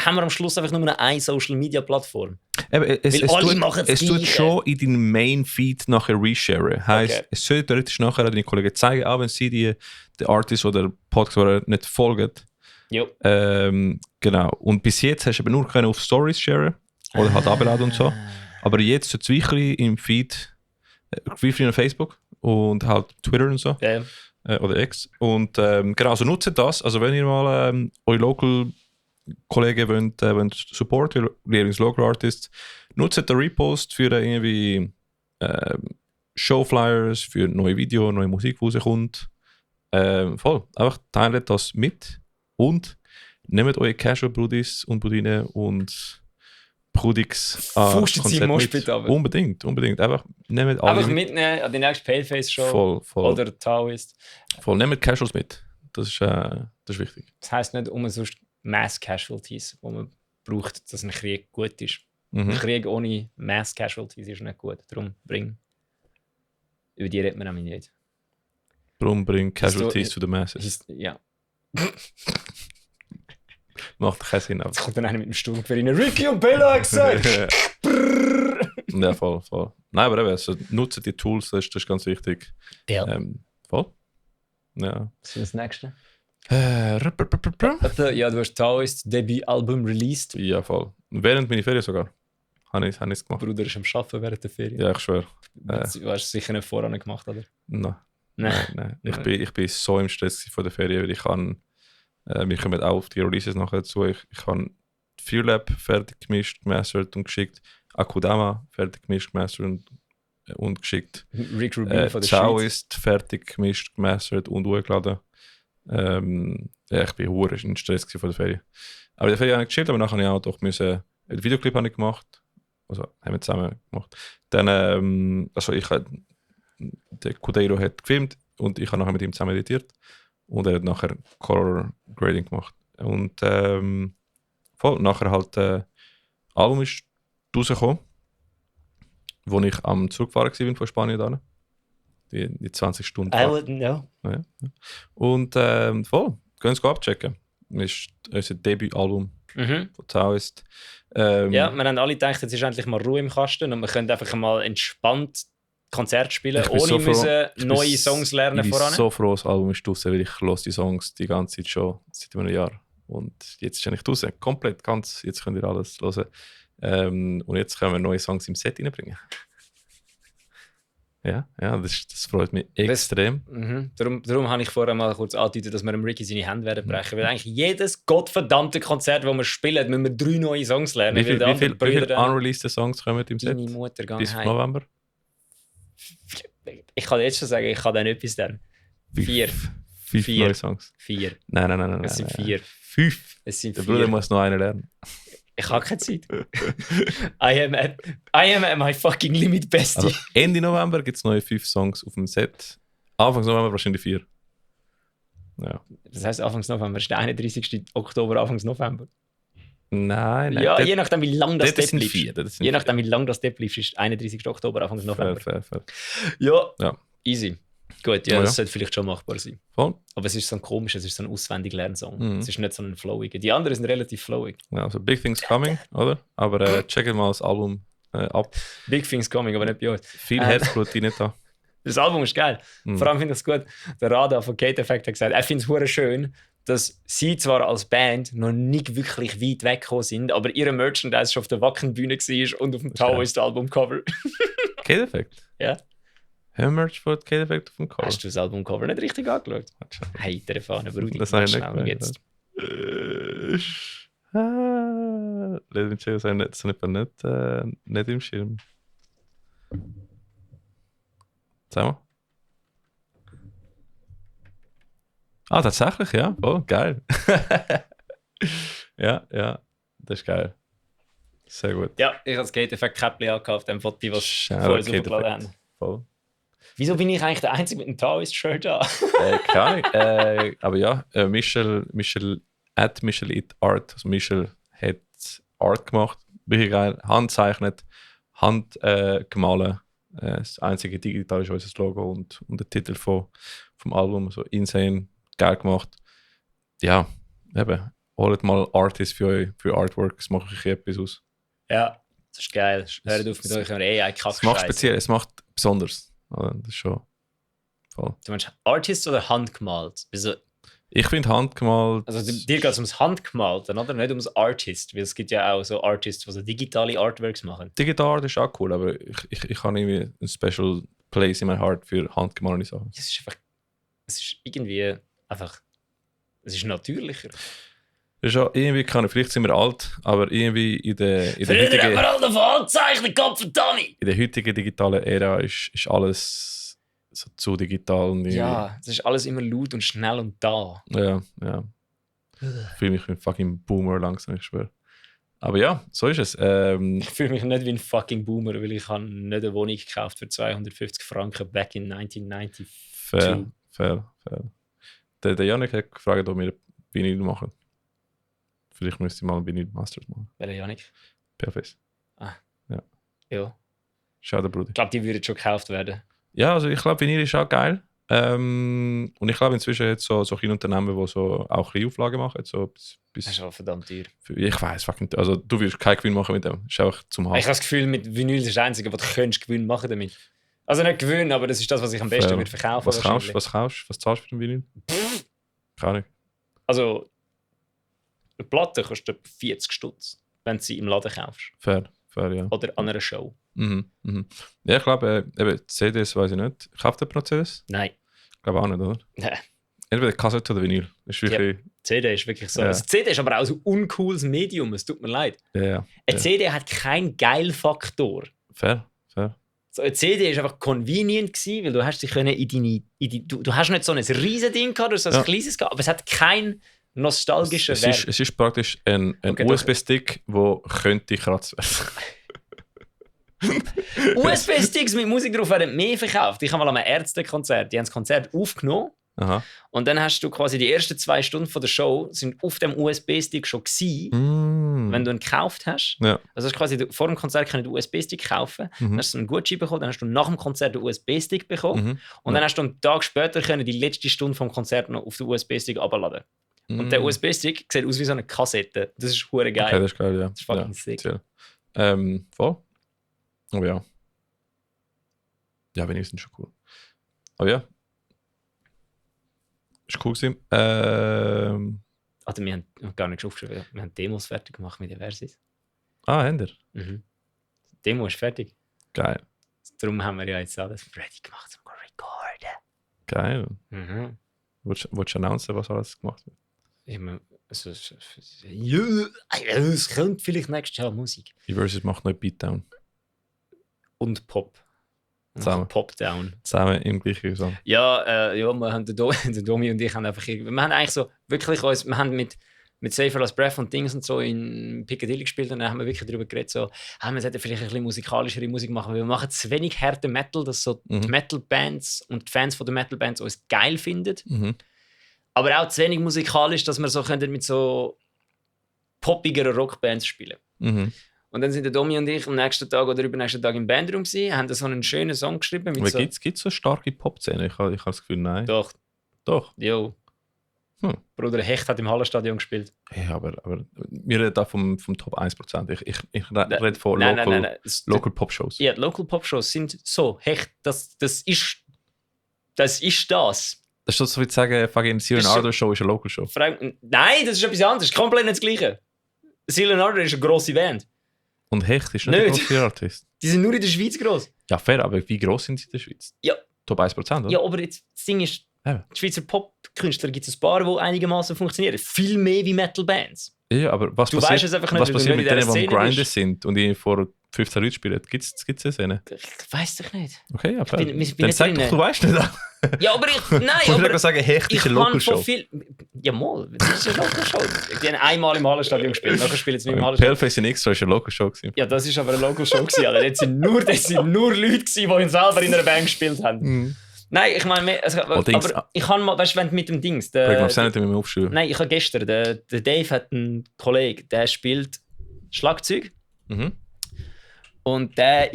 haben wir am Schluss einfach nur eine Social-Media-Plattform? Es tut schon in deinem Main-Feed nachher resharen. Heißt, es sollte theoretisch nachher deine Kollegen zeigen, auch wenn sie den Artist oder Podcast nicht folgen. Genau. Und bis jetzt hast du aber nur auf Stories sharen oder halt abladen und so. Aber jetzt so Zwichli im Feed, wie früher auf Facebook und halt Twitter und so. Oder X. Und genau, also nutzt das. Also wenn ihr mal eure Local-Kollegen wollt Support, Local Artists, nutzt den Repost für irgendwie Showflyers, für neue Videos, neue Musik, die rauskommt. Voll. Einfach teilt das mit und nehmt eure Casual-Brudis und Brudinen und Brudix an Konzert mit. Unbedingt. Einfach nehmt alle einfach mitnehmen an die nächste Paleface-Show. Voll. Oder Taoist. Voll, nehmt Casuals mit. Das ist wichtig. Das heisst nicht sonst Mass Casualties, die man braucht, dass ein Krieg gut ist. Ein Krieg ohne Mass Casualties ist nicht gut. Darum bring. Über die redet man nämlich nicht. Darum bring Casualties to the masses. Ja. Macht keinen Sinn. Jetzt kommt dann einer mit dem Sturmgewehr rein. Ricky und Bella hat gesagt! Ja, voll. Nein, aber eben, also, nutzt die Tools, das ist ganz wichtig. Ja. Voll. Ja. Was ist das nächste? Ja, du hast Taoist Debütalbum released. Ja, voll. Während meiner Ferien sogar. Habe ich es gemacht. Bruder ist am Arbeiten während der Ferien. Ja, ich schwöre. Du hast es sicher nicht voran gemacht, oder? Nein. Ich bin so im Stress von der Ferien, weil ich kann... wir kommen auch auf die Releases nachher dazu. Ich habe Fearlab fertig gemischt, gemastert und geschickt. Akudama fertig gemischt, gemastert und geschickt. Rick Rubin von der Ciao ist fertig gemischt, gemastert und hochgeladen. Ja, ich bin hure in Stress von der Ferien. Aber in der Ferien habe ich gechillt, aber nachher habe ich auch doch einen Videoclip habe ich gemacht. Also haben wir zusammen gemacht. Dann, der Kudeiro hat gefilmt und ich habe nachher mit ihm zusammen editiert. Und er hat nachher Color Grading gemacht. Und voll, nachher halt Album ist rausgekommen, wo ich am Zurückfahren war von Spanien da. Die 20 Stunden. I wouldn't know. Ja. Und voll, können Sie abchecken. Das ist unser Debütalbum von Taoist. Ja, wir haben alle gedacht, jetzt ist endlich mal Ruhe im Kasten und wir können einfach mal entspannt Konzert spielen, ohne müssen neue Songs lernen voran. Ich bin so froh, das Album ist draußen, weil ich höre die Songs die ganze Zeit schon seit einem Jahr. Und jetzt ist er nicht draußen, komplett, ganz. Jetzt könnt ihr alles hören. Und jetzt können wir neue Songs im Set reinbringen. Ja, das freut mich extrem. Darum habe ich vorher mal kurz angedeutet, dass wir dem Ricky seine Hände werden brechen. Weil eigentlich jedes gottverdammte Konzert, das wir spielen, müssen wir 3 neue Songs lernen. Wie viele unreleased Songs kommen im Set? Deine Mutter bis November? Ich kann jetzt schon sagen, ich kann dann etwas lernen. 4. 5 neue Songs? 4. Nein. Es sind 4. 5? Es sind 4. Der Bruder muss noch einen lernen. Ich habe keine Zeit. I am at my fucking limit, Bestie. Also Ende November gibt es neue 5 Songs auf dem Set. Anfang November wahrscheinlich 4. Ja. Das heisst, Anfang November ist der 31. Oktober, Anfang November. Nein. Ja, je nachdem, wie lang das Dep bleibt. Je nachdem, wie lang das Dep bleibt, ist 31. Oktober, Anfang November. Fair. Ja, easy. Gut, ja, Oh, das sollte vielleicht schon machbar sein. Voll. Aber es ist so ein komisch, es ist so ein auswendig Lernsong. Es ist nicht so ein flowiger. Die anderen sind relativ flowig. Ja, also Big Things Coming, oder? Aber checkt mal das Album ab. Big Things Coming, aber nicht bei uns. Viel Herzblut rein da. Das Album ist geil. Vor allem finde ich es gut. Der Rada von Kate Effect hat gesagt, er findet es hure schön, dass sie zwar als Band noch nicht wirklich weit weggekommen sind, aber ihre Merchandise schon auf der Wackenbühne war und auf dem Taoist Albumcover. Kate Effect? Ja. Haben wir Merch von Kate Effect auf dem Cover? Hast du das Albumcover nicht richtig angeschaut? Hey, der Fahne, Brudi. Das habe ich nicht schnell jetzt. Let me check, das habe ich nicht im Schirm. Sag mal. Ah, tatsächlich, ja. Oh, geil. ja, das ist geil. Sehr gut. Ja, ich habe das Kate Effect Käppli angekauft, dem Foto, was Schau, vor uns Kate aufgeladen Effect. haben. Voll. Wieso bin ich eigentlich der Einzige mit einem Taoist-Shirt an? Keine Ahnung. Aber ja, Michel It Art. Also Michel hat Art gemacht. Wirklich geil. Handzeichnet, gemahlen. Das einzige digital ist unser Logo und der Titel vom Album. So insane, geil gemacht. Ja, eben. Holt mal Artists für euch, für Artwork. Das mache ich etwas aus. Ja, das ist geil. Hört auf mit euch AI-Kack. Es macht speziell, es macht besonders. Also, das ist schon voll. Du meinst Artist oder handgemalt? Also, ich finde handgemalt. Also dir geht es ums Handgemalte, oder? Nicht ums Artist, weil es gibt ja auch so Artists, die so digitale Artworks machen. Digital Art ist auch cool, aber ich habe irgendwie ein Special Place in meinem Heart für handgemalte Sachen. Es ist einfach, es ist irgendwie einfach, es ist natürlicher. Das ist auch irgendwie, vielleicht sind wir alt, aber irgendwie in der Früher haben wir alle davon Handzeichen, Kopf und Tani! In der heutigen digitalen Ära ist alles so zu digital. Und ja, es ist alles immer laut und schnell und da. Ja. Ich fühle mich wie ein fucking Boomer langsam, ich schwöre. Aber ja, so ist es. Ich fühle mich nicht wie ein fucking Boomer, weil ich habe nicht eine Wohnung gekauft für 250 Franken back in 1992. Fair. Der Janik hat gefragt, ob wir Vinyl machen. Vielleicht müsste ich mal ein Vinyl Masters machen. Welcher Janik? Perfekt. Ja. Schade, Bruder. Ich glaube, die würden schon gekauft werden. Ja, also ich glaube, Vinyl ist auch geil. Und ich glaube, inzwischen jetzt so kleine Unternehmen, die so auch kleine Auflagen machen. So bis das ist auch verdammt teuer. Ich weiß, also du wirst keinen Gewinn machen mit dem. Das ist einfach zum Haben. Ich habe das Gefühl, mit Vinyl ist das Einzige, was du Gewinn machen damit. Also nicht Gewinn, aber das ist das, was ich am besten würde verkaufen. Was kaufst du? Was zahlst du für den Vinyl? Keine Ahnung. Also, eine Platte kostet 40 Stutz, wenn du sie im Laden kaufst. Fair, ja. Oder an einer Show. Ja, ich glaube, CDs weiß ich nicht. Kauft jemand noch CDs? Nein. Ich glaube auch nicht, oder? Nein. Entweder Kassette oder Vinyl. Ist wirklich... Ja, CD ist wirklich so. Ja. Also CD ist aber auch so ein uncooles Medium, es tut mir leid. Ja. Eine CD hat keinen Geil-Faktor. Fair. So, eine CD war einfach convenient gewesen, weil du hast dich du hast nicht so ein riesen Ding gehabt oder so ein kleines gehabt, aber es hat keinen nostalgischen Wert. Es ist praktisch ein USB-Stick, der könnte kratzt werden. USB-Sticks mit Musik drauf werden mehr verkauft. Ich habe mal an einem Ärztekonzert, die haben das Konzert aufgenommen Aha. Und dann hast du quasi die ersten 2 Stunden von der Show sind auf dem USB-Stick schon gewesen, wenn du ihn gekauft hast. Ja. Also hast du quasi vor dem Konzert einen USB-Stick kaufen, dann hast du einen Gutschein bekommen, dann hast du nach dem Konzert einen USB-Stick bekommen und dann hast du einen Tag später können die letzte Stunde vom Konzert noch auf den USB-Stick abladen. Und der USB-Stick sieht aus wie so eine Kassette. Das ist hure geil. Okay, das ist geil, ja. Das ist fucking sick. Voll. Aber ja. Ja, wenigstens sind schon cool. Aber ja. Ist cool gewesen. Also wir haben gar nicht aufgeschrieben. Wir haben Demos fertig gemacht mit den Versis. Haben wir? Die Demo ist fertig. Geil. Darum haben wir ja jetzt alles ready gemacht zum Recorden. Geil. Willst du announcen, was alles gemacht wird? Es könnte vielleicht nächstes Jahr Musik. Die Versus macht noch Beatdown. Und Pop. Zusammen. Popdown. Zusammen im gleichen Song. Ja, wir haben der Domi und ich haben einfach wir haben eigentlich so wirklich uns, wir haben mit Safer Last Breath und Dings und so in Piccadilly gespielt und dann haben wir wirklich darüber geredet, so, wir sollten vielleicht ein bisschen musikalischere Musik machen, weil wir machen zu wenig harten Metal, dass so die Metal-Bands und die Fans von den Metal-Bands uns geil finden. Aber auch zu wenig musikalisch, dass wir so können mit so poppigeren Rockbands spielen. Und dann sind der Domi und ich am nächsten Tag oder übernächsten Tag im Bandroom gewesen, haben so einen schönen Song geschrieben. Aber so gibt es so starke Pop-Szene? Ich habe das Gefühl, nein. Doch. Jo. Bruder Hecht hat im Hallenstadion gespielt. Ja, aber wir reden da vom Top 1%. Ich rede von Local Pop-Shows. Ja, Local Pop-Shows sind so. Hecht, das ist das. Das ist so wie zu sagen, fucking Seal & Ardor Show ist eine Local Show. Nein, das ist etwas anderes. Komplett nicht das Gleiche. Seal & Ardor ist eine grosse Band. Und Hecht ist nicht ein grosser Artist. Die sind nur in der Schweiz gross. Ja, fair, aber wie gross sind sie in der Schweiz? Ja. Top 1%, oder? Ja, aber jetzt, das Ding ist, die Schweizer Pop-Künstler gibt es ein paar, die einigermaßen funktionieren. Viel mehr wie Metal-Bands. Ja, aber was du passiert, weißt es einfach nicht, was passiert mit denen, die am Grinder bist. sind und die vor 15 Leuten spielen? Gibt es eine Szene? Ich weiss doch nicht. Okay, ja, fair. Dann sag doch, du weißt nicht. Ja, aber nein, aber ich sagen, Hecht ist eine Local-Show. Ja, mal, das ist eine Local-Show. Die haben einmal im Hallenstadion gespielt, nachher spielen sie nicht im Hallenstadion. Paleface in Extra war eine Local-Show. Ja, das war aber eine Local-Show. Das sind nur Leute, die selber in einer Band gespielt haben. Nein, ich meine, aber ich kann mal, weißt du, wenn mit dem Dings. Nein, ich habe gestern, der Dave hat einen Kollegen, der spielt Schlagzeug. Und der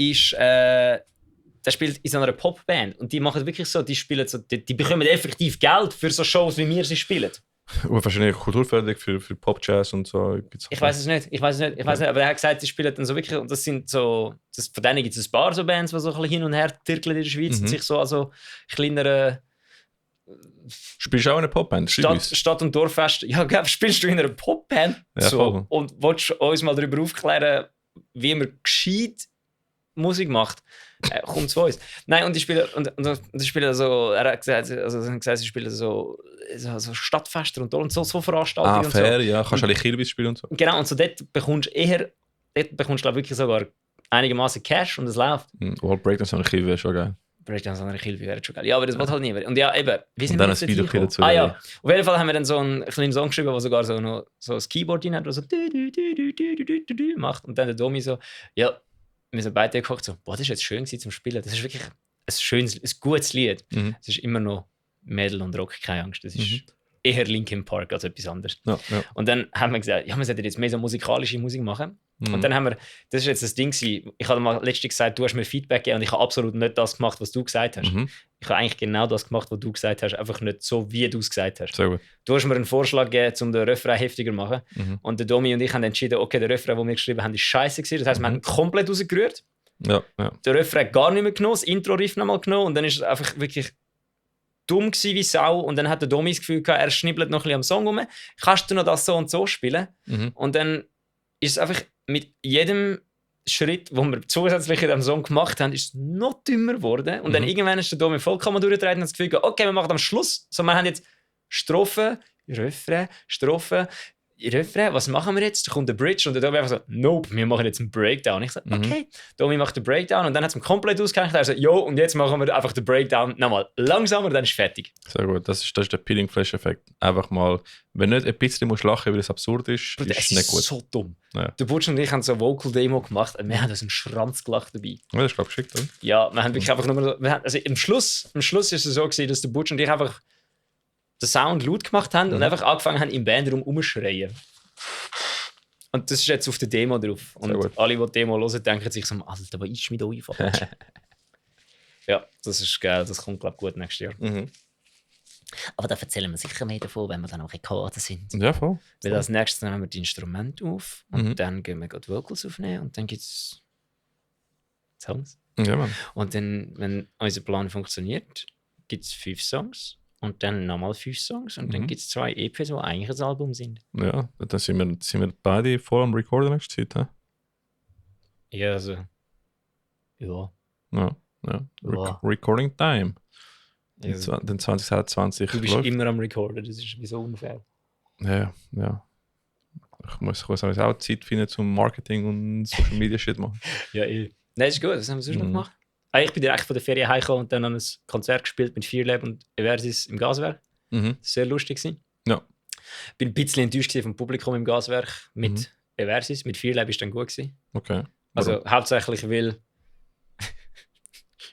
spielt in so einer Popband. Und die machen wirklich so, die bekommen effektiv Geld für so Shows, wie wir sie spielen. Und wahrscheinlich Kulturförderung für Pop-Jazz und so. Ich weiß es nicht, aber er hat gesagt, sie spielen dann so wirklich, und das sind so, von denen gibt es ein paar so Bands, die so ein bisschen hin und her tirkeln in der Schweiz und sich so also kleinere... Spielst du auch in einer Popband? Stadt- und Dorffest. Ja, spielst du in einer Popband? Ja, so. Und willst du uns mal darüber aufklären, wie man gescheit Musik macht? Kommt zu uns. Nein, und die spielen so, er hat gesagt, sie spielen so Stadtfester und so Veranstaltungen. Fair, und so. ja. Kannst du alle Kirbis spielen und so. Genau, und so dort bekommst du glaube ich, wirklich sogar einigermaßen Cash und es läuft. Breakdance an der Kilby wäre schon geil. Breakdance an der Kilby wäre schon geil. Ja, aber das wird halt nie. Und ja, eben, wie sind und dann wir ein Video dazu. Ja. Auf jeden Fall haben wir dann so einen kleinen Song geschrieben, der sogar so ein Keyboard drin hat, der so macht. Und dann der Domi so, ja, wir sind beide geguckt, so, boah, das ist jetzt schön gewesen zum Spielen. Das ist wirklich ein gutes Lied. Es ist immer noch Metal und Rock, keine Angst. Das ist eher Linkin Park als etwas anderes. Ja. Und dann haben wir gesagt, ja, wir sollten jetzt mehr so musikalische Musik machen. Und dann haben wir, das ist jetzt das Ding gewesen, ich habe mal letztens gesagt, du hast mir Feedback gegeben und ich habe absolut nicht das gemacht, was du gesagt hast. Ich habe eigentlich genau das gemacht, was du gesagt hast, einfach nicht so, wie du es gesagt hast. Sehr gut. Du hast mir einen Vorschlag gegeben, um den Refrain heftiger zu machen. Und der Domi und ich haben entschieden, okay, der Refrain, den wir geschrieben haben, ist scheiße gewesen. Das heisst, wir haben ihn komplett rausgerührt. Ja. Der Refrain gar nicht mehr genommen, das Intro-Riff nochmal genommen und dann ist es einfach wirklich dumm gewesen wie Sau und dann hat der Domi das Gefühl gehabt, er schnibbelt noch ein bisschen am Song rum. Kannst du noch das so und so spielen? Und dann ist es einfach mit jedem Schritt, den wir zusätzlich in diesem Song gemacht haben, ist es noch dümmer geworden. Und dann irgendwann ist der Domi vollkommen durchgetreten und hat das Gefühl gehabt, okay, wir machen am Schluss, so, wir haben jetzt Strophe, Refrain, Strophe, Refrain, was machen wir jetzt? Da kommt der Bridge und der Domi einfach so, nope, wir machen jetzt einen Breakdown. Ich so, okay. Domi macht den Breakdown und dann hat es ihm komplett ausgehängt. Er so, jo, und jetzt machen wir einfach den Breakdown nochmal langsamer, dann ist fertig. Sehr gut, das ist der Peeling Flash Effekt. Einfach mal, wenn nicht ein bisschen musst lachen, weil es absurd ist, ist es nicht gut. So dumm. Ja. Der Butch und ich haben so eine Vocal-Demo gemacht und wir haben uns einen Schranz gelacht dabei. Ja, das ist, glaube ich, geschickt, oder? Ja, wir haben wirklich einfach nur, also am Schluss ist es so gewesen, dass der Butch und ich einfach den Sound laut gemacht haben und einfach angefangen haben, im Bandraum rumzuschreien. Und das ist jetzt auf der Demo drauf. Und alle, die die Demo hören, denken sich so, Alter, was ist mit euch falsch? Ja, das ist geil. Das kommt, glaube ich, gut nächstes Jahr. Mhm. Aber da erzählen wir sicher mehr davon, wenn wir dann auch Rekorde sind. Ja, voll. Weil als nächstes nehmen wir die Instrumente auf und dann gehen wir die Vocals aufnehmen und dann gibt es Songs. Ja, Mann. Und dann, wenn unser Plan funktioniert, gibt es 5 Songs und dann nochmal 5 Songs und dann gibt es 2 EPs, die eigentlich ein Album sind. Ja, dann sind wir beide voll am Recorden nächste Zeit. He? Ja, also. Ja. Recording Time. Ja. Den 2020. Du bist immer am Recorden, das ist wie so unfair. Ja. Ich muss auch Zeit finden zum Marketing und Social Media Shit machen. Ja, Nein, ist gut, das haben wir sonst noch gemacht. Ich bin direkt von der Ferien heimgekommen und dann an ein Konzert gespielt mit Fearlab und Eversis im Gaswerk. Das war sehr lustig. Ja. Bin ein bisschen enttäuscht vom Publikum im Gaswerk mit Eversis. Mit Fearlab war es dann gut gewesen. Okay. Also hauptsächlich, weil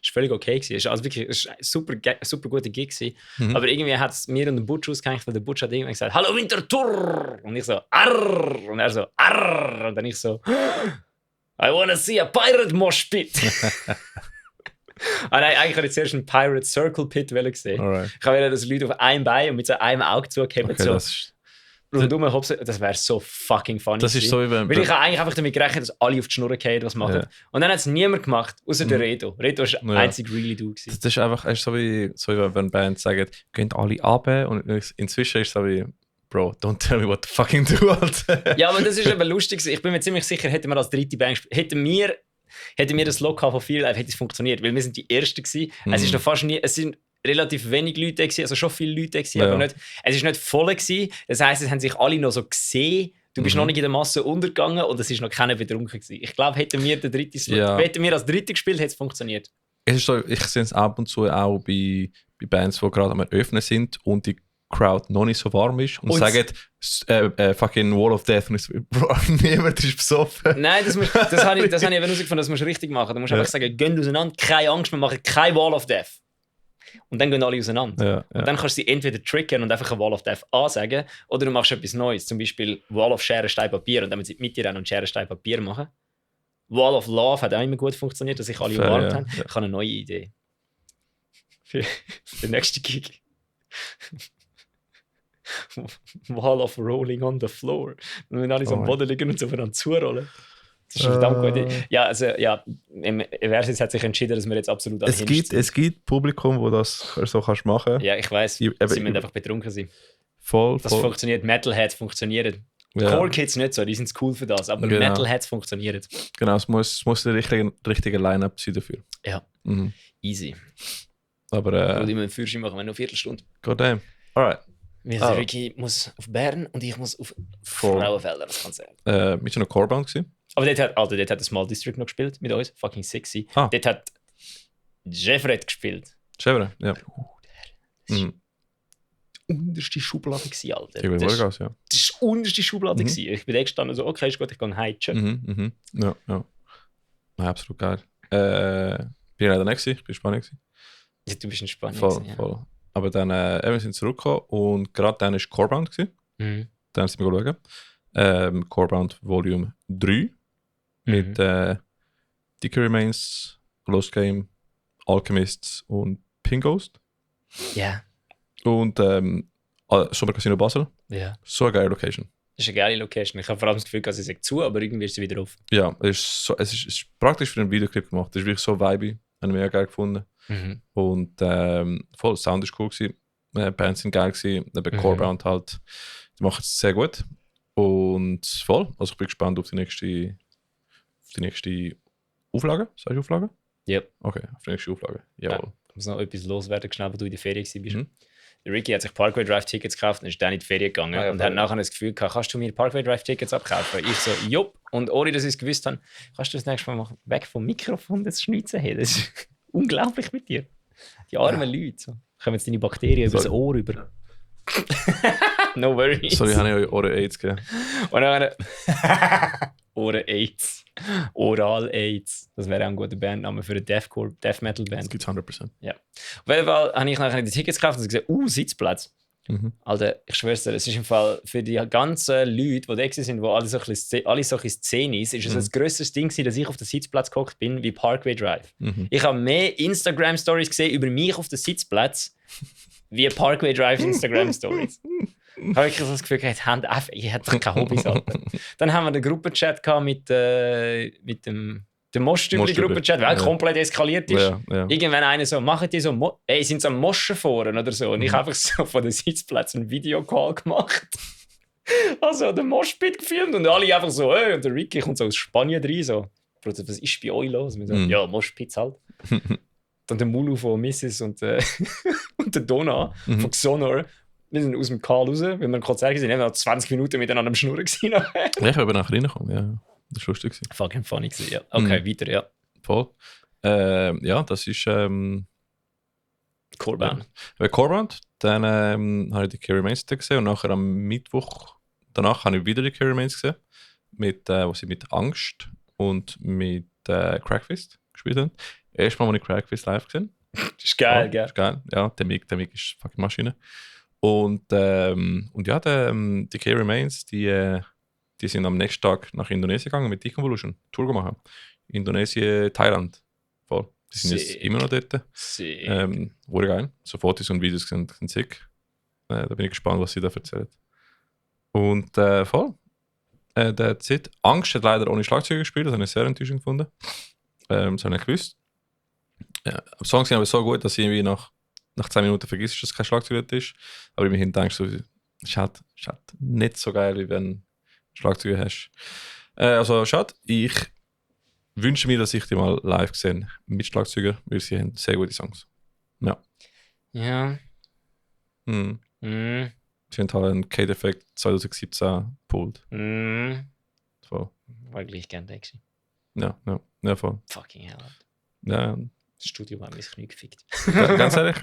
es völlig okay gewesen. Es war also wirklich ein super guter Gig gewesen. Aber irgendwie hat es mir und dem Butch ausgehängt, weil der Butch hat irgendwann gesagt, «Hallo Winterthur!» Und ich so, «Arrrr!» Und er so, «Arrrr!» Und dann ich so, «I wanna see a pirate mosh pit!» Nein, eigentlich hatte ich zuerst einen Pirate Circle Pit gesehen. Alright. Ich wollte, dass Leute auf einem Bein und mit so einem Auge zugeben. Okay, so. das wäre so fucking funny. Das ist so wie weil ich habe eigentlich einfach damit gerechnet, dass alle auf die Schnur gehen, was machen. Ja. Und dann hat es niemand gemacht, außer der Redo. Redo war der einzige really du. Das ist einfach so wie wenn Bands sagen, gehen alle runter. Und inzwischen ist es so wie, Bro, don't tell me what to fucking do. Ja, aber das ist eben lustig. Ich bin mir ziemlich sicher, hätten wir als dritte Band gespielt, hätten wir das Lokal von Fearlab, hätte es funktioniert, weil wir sind die Ersten gewesen. Es ist noch fast nie, es sind relativ wenig Leute gewesen, also schon viele Leute gewesen, aber nicht, es ist nicht voll gewesen. Das heisst, es haben sich alle noch so gesehen. Du bist noch nicht in der Masse untergegangen und es ist noch keiner betrunken gewesen. Ich glaube, hätten wir den dritten Slot, hätten wir als Dritte gespielt, hätte es funktioniert. Es ist so, ich sehe es ab und zu auch bei Bands, die gerade am Öffnen sind und die Crowd noch nicht so warm ist und sagen fucking Wall of Death und Bro, niemand ist besoffen. Nein, das habe ich eben herausgefunden, das musst du richtig machen. Du musst einfach sagen, gehen auseinander, keine Angst, wir machen keine Wall of Death. Und dann gehen alle auseinander. Und dann kannst du sie entweder triggern und einfach eine Wall of Death ansagen oder du machst etwas Neues, zum Beispiel Wall of Schere, Stein, Papier und dann sie mit dir rennen und Schere, Stein, Papier machen. Wall of Love hat auch immer gut funktioniert, dass sich alle umarmt haben. Ich habe eine neue Idee. Für den nächsten Gig. Wall of Rolling on the Floor. Und wenn alle so am Boden liegen und so voneinander zurollen. Das ist eine verdammt gute Idee. Ja, also, ja, Versus hat sich entschieden, dass wir jetzt absolut es gibt Publikum, wo das so kannst machen. Ja, ich weiss. Sie müssen einfach betrunken sein. Voll. Das funktioniert. Metalheads funktionieren. Ja. Core Kids nicht so, die sind cool für das, aber Metalheads funktionieren. Genau, es muss der richtige Line-Up sein dafür. Ja. Easy. Aber und immer einen Führerschein machen wir noch eine Viertelstunde. Goddamn. Alright. Weil Ricky muss auf Bern und ich muss auf Frauenfelder das Konzert. Mit so einer Core-Band gewesen. Aber dort hat der Small District noch gespielt mit uns. Fucking sexy. Dort hat Jeffred gespielt. Jeffred, ja. Das war die unterste Schublade gewesen, Alter. Das war die unterste Schublade gewesen. Ich bin da gestanden so, okay, ist gut, ich gehe heim. Ja. Ja, absolut geil. Bin ich leider nicht gewesen, ich bin in Spanien gewesen. Ja, du bist in Spanien voll. Aber dann wir sind zurückgekommen und gerade dann war Corebound gewesen. Dann sind wir schauen. Corebound Volume 3 mit Dicky Remains, Lost Game, Alchemists und Pink Ghost. Ja. Und Sommer Casino Basel. Ja. So eine geile Location. Das ist eine geile Location. Ich habe vor allem das Gefühl, dass sie sagt zu, aber irgendwie ist sie wieder auf. Ja, es ist praktisch für einen Videoclip gemacht. Das ist wirklich so vibey. Habe ich mega geil gefunden. Und voll, Sound ist cool gewesen. Bands sind geil gewesen. Corebound halt. Die machen es sehr gut. Und voll. Also ich bin gespannt auf die nächste Auflage. Sagst du Auflage? Ja. Okay, auf die nächste Auflage. Jawohl. Ja, ich muss noch etwas loswerden, schnell, wo du in der Ferien warst. Der Ricky hat sich Parkway Drive Tickets gekauft und ist dann in die Ferien gegangen und hat nachher das Gefühl gehabt, kannst du mir Parkway Drive Tickets abkaufen? Ich so, jupp. Und ohne dass ich es gewusst habe, kannst du das nächste Mal machen, weg vom Mikrofon das Schnitzen haben. Das ist unglaublich mit dir. Die armen Leute. So. Kommen jetzt deine Bakterien über das Ohr rüber. No worries. Sorry, habe ich euch Ohren-Aids gegeben. Und dann Ohren-Aids. Oral-Aids. Das wäre auch ein guter Bandname für eine Death-Metal-Band. Das gibt es 100%. Ja. Auf jeden Fall habe ich nachher die Tickets gekauft und gesagt, Sitzplatz. Alter, ich schwör's dir, es ist im Fall für die ganzen Leute, die da sind, die alle solche Szenen ist es ein grösseres Ding gewesen, dass ich auf den Sitzplatz gehockt bin, wie Parkway Drive. Ich habe mehr Instagram-Stories gesehen über mich auf den Sitzplatz, wie Parkway Drive Instagram-Stories. Ich habe wirklich so das Gefühl, ich hätte doch keine Hobbys. Alter. Dann haben wir den Gruppenchat mit dem Moschstübli-Gruppenchat, der komplett eskaliert ist. Ja. Irgendwann einer so, machen die so, sind sie am Moschen vorne oder so? Und ich habe einfach so von den Sitzplätzen einen Videocall gemacht. Also den Moschpit gefilmt und alle einfach so, und der Ricky kommt so aus Spanien rein, so, Bruder, was ist bei euch los? Wir so, ja, Moschpits halt. Dann der Mulu von Mrs. und der Donna von Xonor. Wir sind aus dem Karl raus, weil wir ein Konzert gesehen haben, 20 Minuten miteinander am Schnurren gewesen. Ja, ich bin nachher reingekommen, ja. Das war lustig. Fucking funny gewesen, ja. Okay, weiter, ja. Voll. Ja, das ist... Coreband. Ja. Coreband, dann habe ich die Carrie Mains gesehen und nachher am Mittwoch danach habe ich wieder die Carrie Mains gesehen, wo sie mit Angst und mit Crackfist gespielt haben. Erstmal, als ich Crackfist live gesehen. Das ist geil, gell? Ist geil. Ja, der Mic ist fucking Maschine. Und ja, die Carrie Mains, die sind am nächsten Tag nach Indonesien gegangen mit Deconvolution, Tour gemacht. Indonesien, Thailand. Voll. Die sind jetzt immer noch dort. Wurde geil. So Fotos und Videos sind sick. Da bin ich gespannt, was sie da erzählen. Und voll. That's it. Angst hat leider ohne Schlagzeuger gespielt, das habe ich sehr enttäuschend gefunden. Das habe ich gewusst. Ja, die Songs sind aber so gut, dass ich irgendwie nach 10 Minuten vergisst, dass es kein Schlagzeuger ist. Aber immerhin denkst du, es ist halt nicht so geil, wie wenn du Schlagzeuger hast. Also schade, ich wünsche mir, dass ich die mal live sehe mit Schlagzeuger, weil sie haben sehr gute Songs. Ja. Ja. Sie haben halt einen Kate-Effekt 2017 pulled. So. War gleich gerne da gewesen. Ja, voll. Fucking hell. Ja. Das Studio hat mich Knie gefickt. Ganz ehrlich.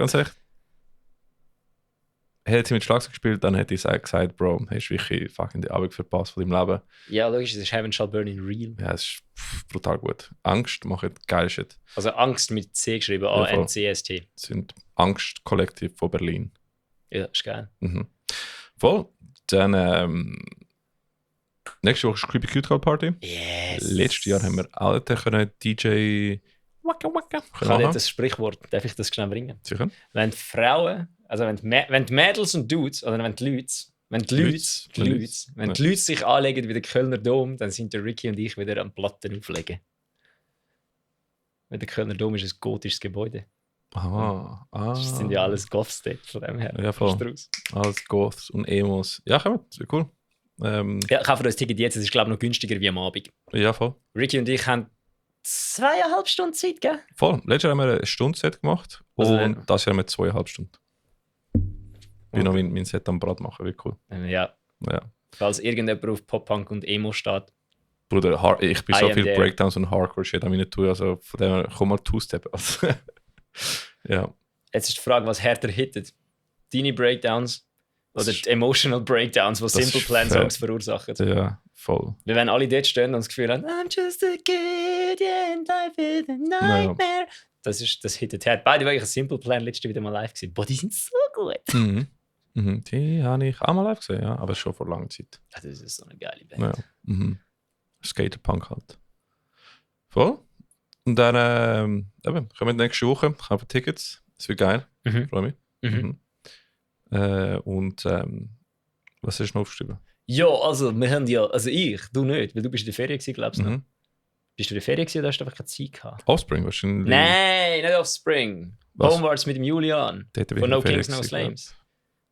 Hätte sie mit Schlagzeug gespielt, dann hätte ich gesagt, Bro, hast du wirklich fucking die Abend verpasst von deinem Leben. Ja, logisch, es ist Heaven Shall Burn in Real. Ja, es ist brutal gut. Angst macht geil Shit. Also Angst mit C geschrieben, A-N-C-S-T. Sind Angst Kollektiv von Berlin. Ja, ist geil. Voll. Dann nächste Woche ist Creepy Cute Girl Party. Yes. Letztes Jahr haben wir alle können DJ Waka Waka. Kann ich das Sprichwort, darf ich das schnell bringen? Sicher. Wenn die Frauen, also wenn die Mädels und Dudes, oder wenn die Leute sich anlegen wie der Kölner Dom, dann sind der Ricky und ich wieder am Platten auflegen. Weil der Kölner Dom ist ein gotisches Gebäude. Das sind ja alles Goths dort, von dem her. Ja, voll. Alles Goths und Emos. Ja, kommen, cool. Ja, kaufen uns Ticket jetzt, es ist glaube ich noch günstiger wie am Abend. Ja, voll. Ricky und ich haben 2,5 Stunden Zeit, gell? Voll. Letztes Jahr haben wir ein Stundenset gemacht und das Jahr haben wir 2,5 Stunden. Ich will noch mein Set am Brat machen, wie cool. Ja. Falls irgendjemand auf Pop-Punk und Emo steht. Bruder, ich bin so viel Breakdowns und Hardcore-Shit am nicht tun, also von dem her, komm mal Two-Step. Also, ja. Jetzt ist die Frage, was härter hittet. Deine Breakdowns oder die Emotional Breakdowns, die Simple Plan Songs verursachen. Ja, voll. Wir werden alle dort stehen und das Gefühl haben, I'm just a kid and life is a nightmare. Ja. Das hittet hart. By the way, ich habe Simple Plan letztes wieder mal live gesehen. Boah, die sind so gut. Die habe ich auch mal live gesehen, ja, aber schon vor langer Zeit. Ja, das ist so eine geile Band. Ja. Skaterpunk halt. Voll. Und dann kommen wir nächste Woche, kaufen Tickets. Das wird geil. Ich freue mich. Und was hast du noch aufgeschrieben? Ja, also wir haben du nicht, weil du bist in der Ferien gewesen, glaubst du noch? Bist du in der Ferien gewesen oder hast du einfach keine Zeit gehabt? Offspring wahrscheinlich. Nein, nicht Offspring. Was? Homewards mit dem Julian. Von No Kings, No Slaves.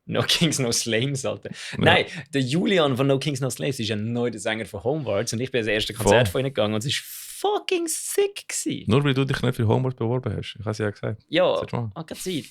No Kings, No Slaves, Alter. Ja. Nein, der Julian von No Kings, No Slaves ist ja neu der Sänger von Homewards und ich bin das erste Konzert von ihnen gegangen und es war fucking sick gewesen. Nur weil du dich nicht für Homewards beworben hast. Ich habe es ja gesagt. Ja, keine Zeit.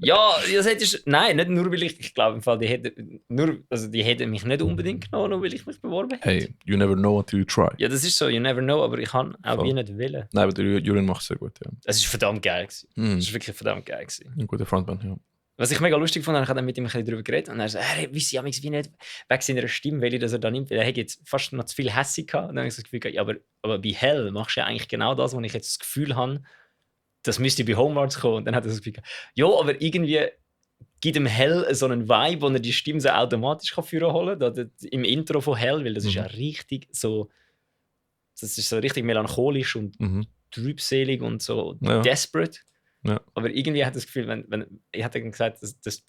Ja, das hättest nein, nicht nur weil ich glaube im Fall, die hätten mich nicht unbedingt genommen, nur weil ich mich beworben hätte. Hey, you never know until you try. Ja, das ist so, you never know, aber ich kann auch wie nicht wollen. Nein, aber der Julian macht es sehr gut, ja. Es ist verdammt geil gewesen. Es ist wirklich verdammt geil gewesen. Ein guter Frontman, ja. Was ich mega lustig fand, ich habe dann mit ihm ein bisschen darüber geredet und er so, wisse ich wie nicht wegen seiner Stimme, weil er da nimmt, weil er hat jetzt fast noch zu viel hässig gehabt. Und dann habe ich so das Gefühl, ja, aber bei Hell machst du ja eigentlich genau das, wo ich jetzt das Gefühl habe, das müsste bei Homewards kommen. Und dann hat er so das Gefühl, ja, aber irgendwie gibt dem Hell so einen Vibe, wo er die Stimme so automatisch holen kann. Im Intro von Hell, weil das ist ja richtig so. Das ist so richtig melancholisch und trübselig und so desperate. Ja. Aber irgendwie hat das Gefühl, ich hatte gesagt, dass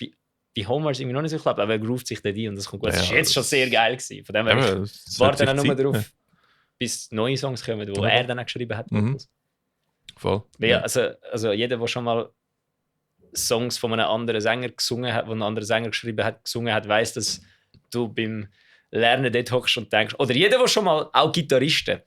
bei Homer ist irgendwie noch nicht so geklappt, aber er groovt sich dort ein und das kommt gut. Das ist jetzt schon sehr geil gewesen. Von dem her, ich warte dann nur darauf, bis neue Songs kommen, die er dann auch geschrieben hat. Voll. Weil, also jeder, der schon mal Songs von einem anderen Sänger gesungen hat, wo ein anderer Sänger geschrieben hat, gesungen hat, weiss, dass du beim Lernen dort hockst und denkst, oder jeder, der schon mal, auch Gitarristen,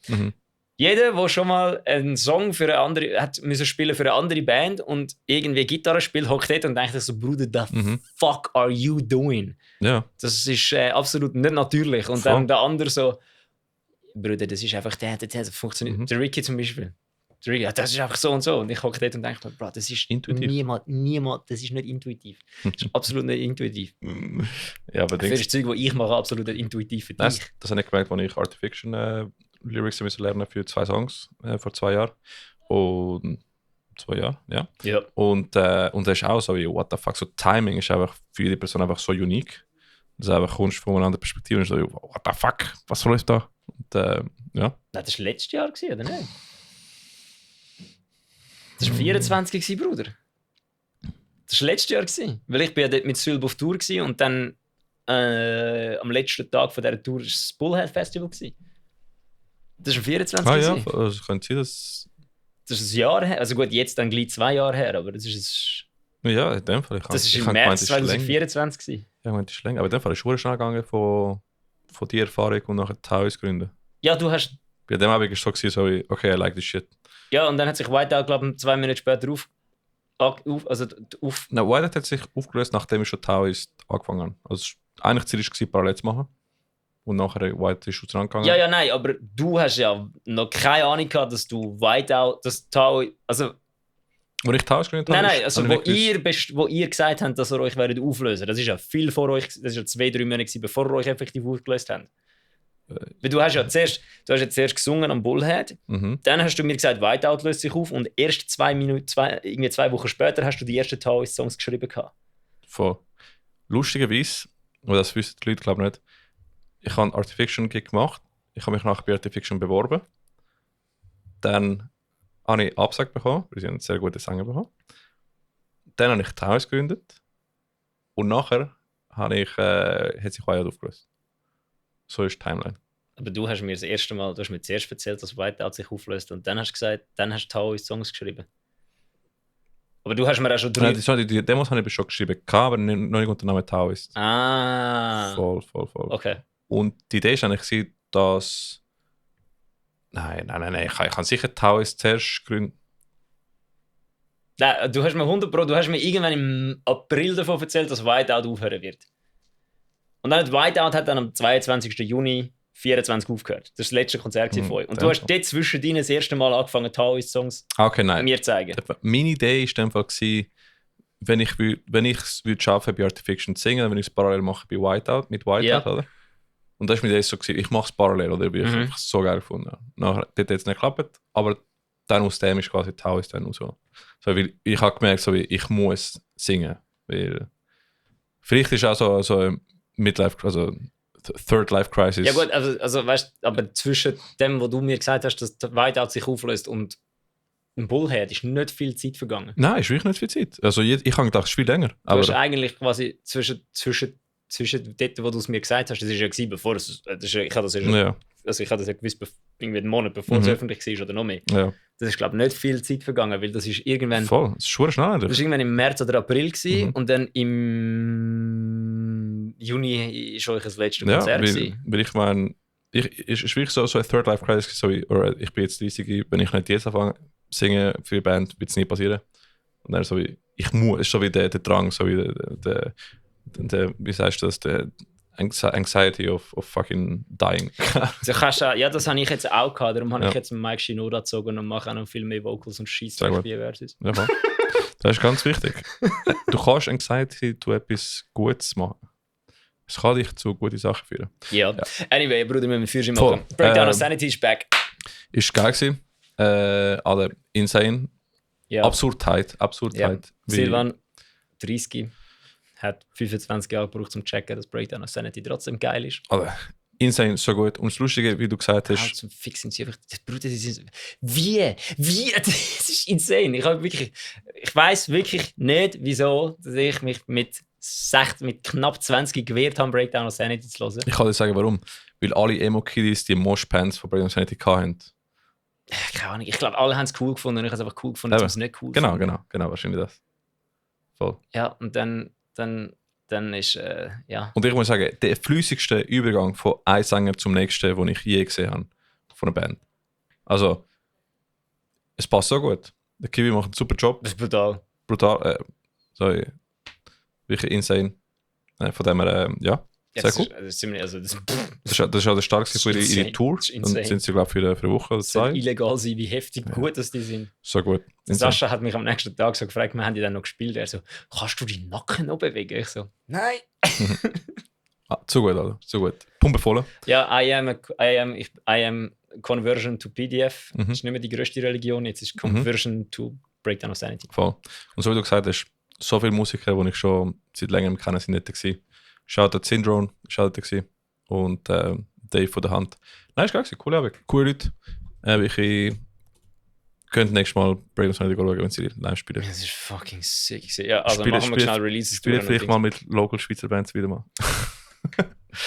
jeder, der schon mal einen Song für eine andere, hat müssen spielen für eine andere Band und irgendwie Gitarre spielt, hockt dort und denkt so, Bruder, the fuck are you doing? Ja. Das ist absolut nicht natürlich. Und dann der andere so, Bruder, das ist einfach das funktioniert. Der Ricky zum Beispiel. Das ist einfach so und so. Und ich hocke dort und denke, Bro, das ist intuitiv. Niemand, das ist nicht intuitiv. Das ist absolut nicht intuitiv. Ja, aber für das Zeug, das ich mache, absolut nicht intuitiv für dich. Das habe ich gemerkt, als ich Artifiction Lyrics lernen für 2 Songs vor 2 Jahren. Und 2 Jahre, ja. Und das ist auch so wie, what the fuck, so Timing ist einfach für jede Person einfach so unique. Das ist einfach Kunst von einer anderen Perspektive und so, what the fuck, was läuft da? Und, ja. Nein, das war letztes Jahr, oder nicht? Das war 24 Bruder. Das war letztes Jahr. Weil ich bin ja dort mit Sylb auf Tour und dann am letzten Tag von dieser Tour war das Bullhead Festival. Das war 24. Ja, also könnte sein, dass... Das ist ein Jahr her. Also gut, jetzt dann gleich 2 Jahre her, aber das ist... Ja, in dem Fall. Das war im März 2024. Ja, ich meine, das ist länger. Aber in dem Fall ist es schnell gegangen von dieser Erfahrung und nachher Taoist gründen. Ja, du hast... Bei dem Abend war es so wie, okay, I like this shit. Ja, und dann hat sich Whiteout, glaube ich, 2 Minuten später Nein, Whiteout hat sich aufgelöst, nachdem ich schon Taoist angefangen habe. Also eigentlich Ziel war, parallel zu machen. Und nachher White ist auseinandergegangen. Ja, nein, aber du hast ja noch keine Ahnung gehabt, dass du Whiteout, das Tao, also... Wo ich Taoist gegründet habe? Nein, also wo ihr gesagt habt, dass ihr euch auflösen werdet. Das ist ja viel vor euch, das ist ja 2-3 Monate bevor ihr euch effektiv aufgelöst habt. Weil du hast ja zuerst zuerst gesungen am Bullhead, dann hast du mir gesagt, Whiteout löst sich auf und erst 2 Wochen später hast du die ersten Taoist-Songs geschrieben gehabt. Voll. Lustigerweise, und das wissen die Leute glaube ich nicht, ich habe einen Artifiction-Gig gemacht, ich habe mich nachher bei Artifiction beworben, dann habe ich Absage bekommen, weil sie einen sehr guten Sänger bekommen. Dann habe ich Taoist gegründet und nachher hat sich Whiteout aufgelöst. So ist die Timeline. Aber du hast mir zuerst erzählt, dass Whiteout sich auflöst und dann hast du gesagt, dann hast du Taoist Songs geschrieben. Aber du hast mir auch schon die Demos habe ich schon geschrieben, aber noch nicht unter dem Namen Taoist. Ah. Voll. Okay. Und die Idee ist eigentlich, dass... Nein. Ich kann sicher Taoist zuerst gründen. Nein, du hast mir irgendwann im April davon erzählt, dass Whiteout aufhören wird. Und dann Whiteout hat dann am 22. Juni 2024 aufgehört. Das war das letzte Konzert von euch. Und du hast dort zwischen deinen das erste Mal angefangen, Taoist-Songs mir zu zeigen. Meine Idee war in dem Fall, wenn ich es schaffen bei Artifiction zu singen, dann würde ich es parallel machen bei Whiteout, mit Whiteout, oder? Und das war meine Idee so, ich mache es parallel, oder? Weil ich einfach so geil gefunden. Nachher hat es nicht geklappt, aber dann aus dem ist quasi Taoist dann so. Weil ich habe gemerkt, so wie ich muss singen. Weil vielleicht ist auch so Midlife, also Third Life Crisis. Ja gut, also weißt, aber zwischen dem, wo du mir gesagt hast, dass Whiteout sich auflöst und im Bullhead ist nicht viel Zeit vergangen. Nein, ist wirklich nicht viel Zeit. Also ich habe gedacht, es ist viel länger. Du hast eigentlich quasi zwischen dort, wo du es mir gesagt hast, das war ja gewesen, bevor es... Ich habe das ja gewusst, irgendwie einen Monat bevor es öffentlich war oder noch mehr. Ja. Das ist, glaube ich, nicht viel Zeit vergangen, weil das ist irgendwann... Voll, das ist schon schnell. Das war irgendwann im März oder April gewesen, und dann im Juni war euch das letzte Konzert. Weil ich meine, es ist wirklich so eine Third Life Crisis, so wie, ich bin jetzt 30, wenn ich nicht jetzt anfange singen für die Band, wird es nie passieren. Und dann so wie, ich muss, es ist so wie der Drang, so wie der wie sagst du das, der Anxiety of fucking dying. Das habe ich jetzt auch gehabt, darum habe ich jetzt Mike Shinoda gezogen und mache auch noch viel mehr Vocals und Scheiße wie Versus. Ja, das ist ganz wichtig. Du kannst Anxiety zu etwas Gutes machen. Es kann dich zu guten Sachen führen. Ja. Anyway, Bruder, wir müssen Führerschein machen. Breakdown of Sanity ist back. Ist geil gewesen. Alle insane. Ja. Absurdheit. Ja. Silvan, 30. hat 25 Jahre gebraucht, um zu checken, dass Breakdown of Sanity trotzdem geil ist. Aber insane, so gut. Und das Lustige, wie du gesagt hast... Zum Fix sind sie einfach... Bruder, sie sind... Wie? Das ist insane. Ich weiss wirklich nicht, wieso dass ich mich mit knapp 20 gewehrt habe, Breakdown of Sanity zu hören. Ich kann dir sagen, warum. Weil alle Emo-Kiddies die Mosh-Pants von Breakdown of Sanity hatten. Keine Ahnung. Ich glaube, alle haben es cool gefunden und ich habe es einfach cool gefunden, dass es nicht cool Genau, wahrscheinlich das. Voll. Ja, und dann ist, ja. Und ich muss sagen, der flüssigste Übergang von einem Sänger zum nächsten, den ich je gesehen habe, von einer Band. Also, es passt so gut. Der Kiwi macht einen super Job. Das ist brutal. Sorry. Wirklich insane. Von dem her, ja. Sehr cool. Das ist ja der starkste für ihre Tour. Dann sind sie, glaube ich, für eine Woche oder 2. Es soll illegal sein, wie heftig gut dass die sind. So gut. Sascha hat mich am nächsten Tag so gefragt, wir haben die dann noch gespielt. Er so, kannst du deinen Nacken noch bewegen? Ich so, nein. Zu gut, Alter. Zu gut. Pumpe voll. Ja, I am Conversion to PDF. Das ist nicht mehr die grösste Religion, jetzt ist Conversion to Breakdown of Sanity. Voll. Und so wie du gesagt hast, so viele Musiker, die ich schon seit längerem kenne, sind nicht da. Shoutout Syndrome, Shoutout und Dave von der Hand. Nein, ist geil gewesen. Coole Arbeit. Coole Leute. Ich könnte nächstes Mal Breakdown of Sanity schauen, wenn sie live spielen. Das ist fucking sick. Ja, also machen wir schnell Releases. Spielen vielleicht mal mit Local Schweizer Bands wieder mal.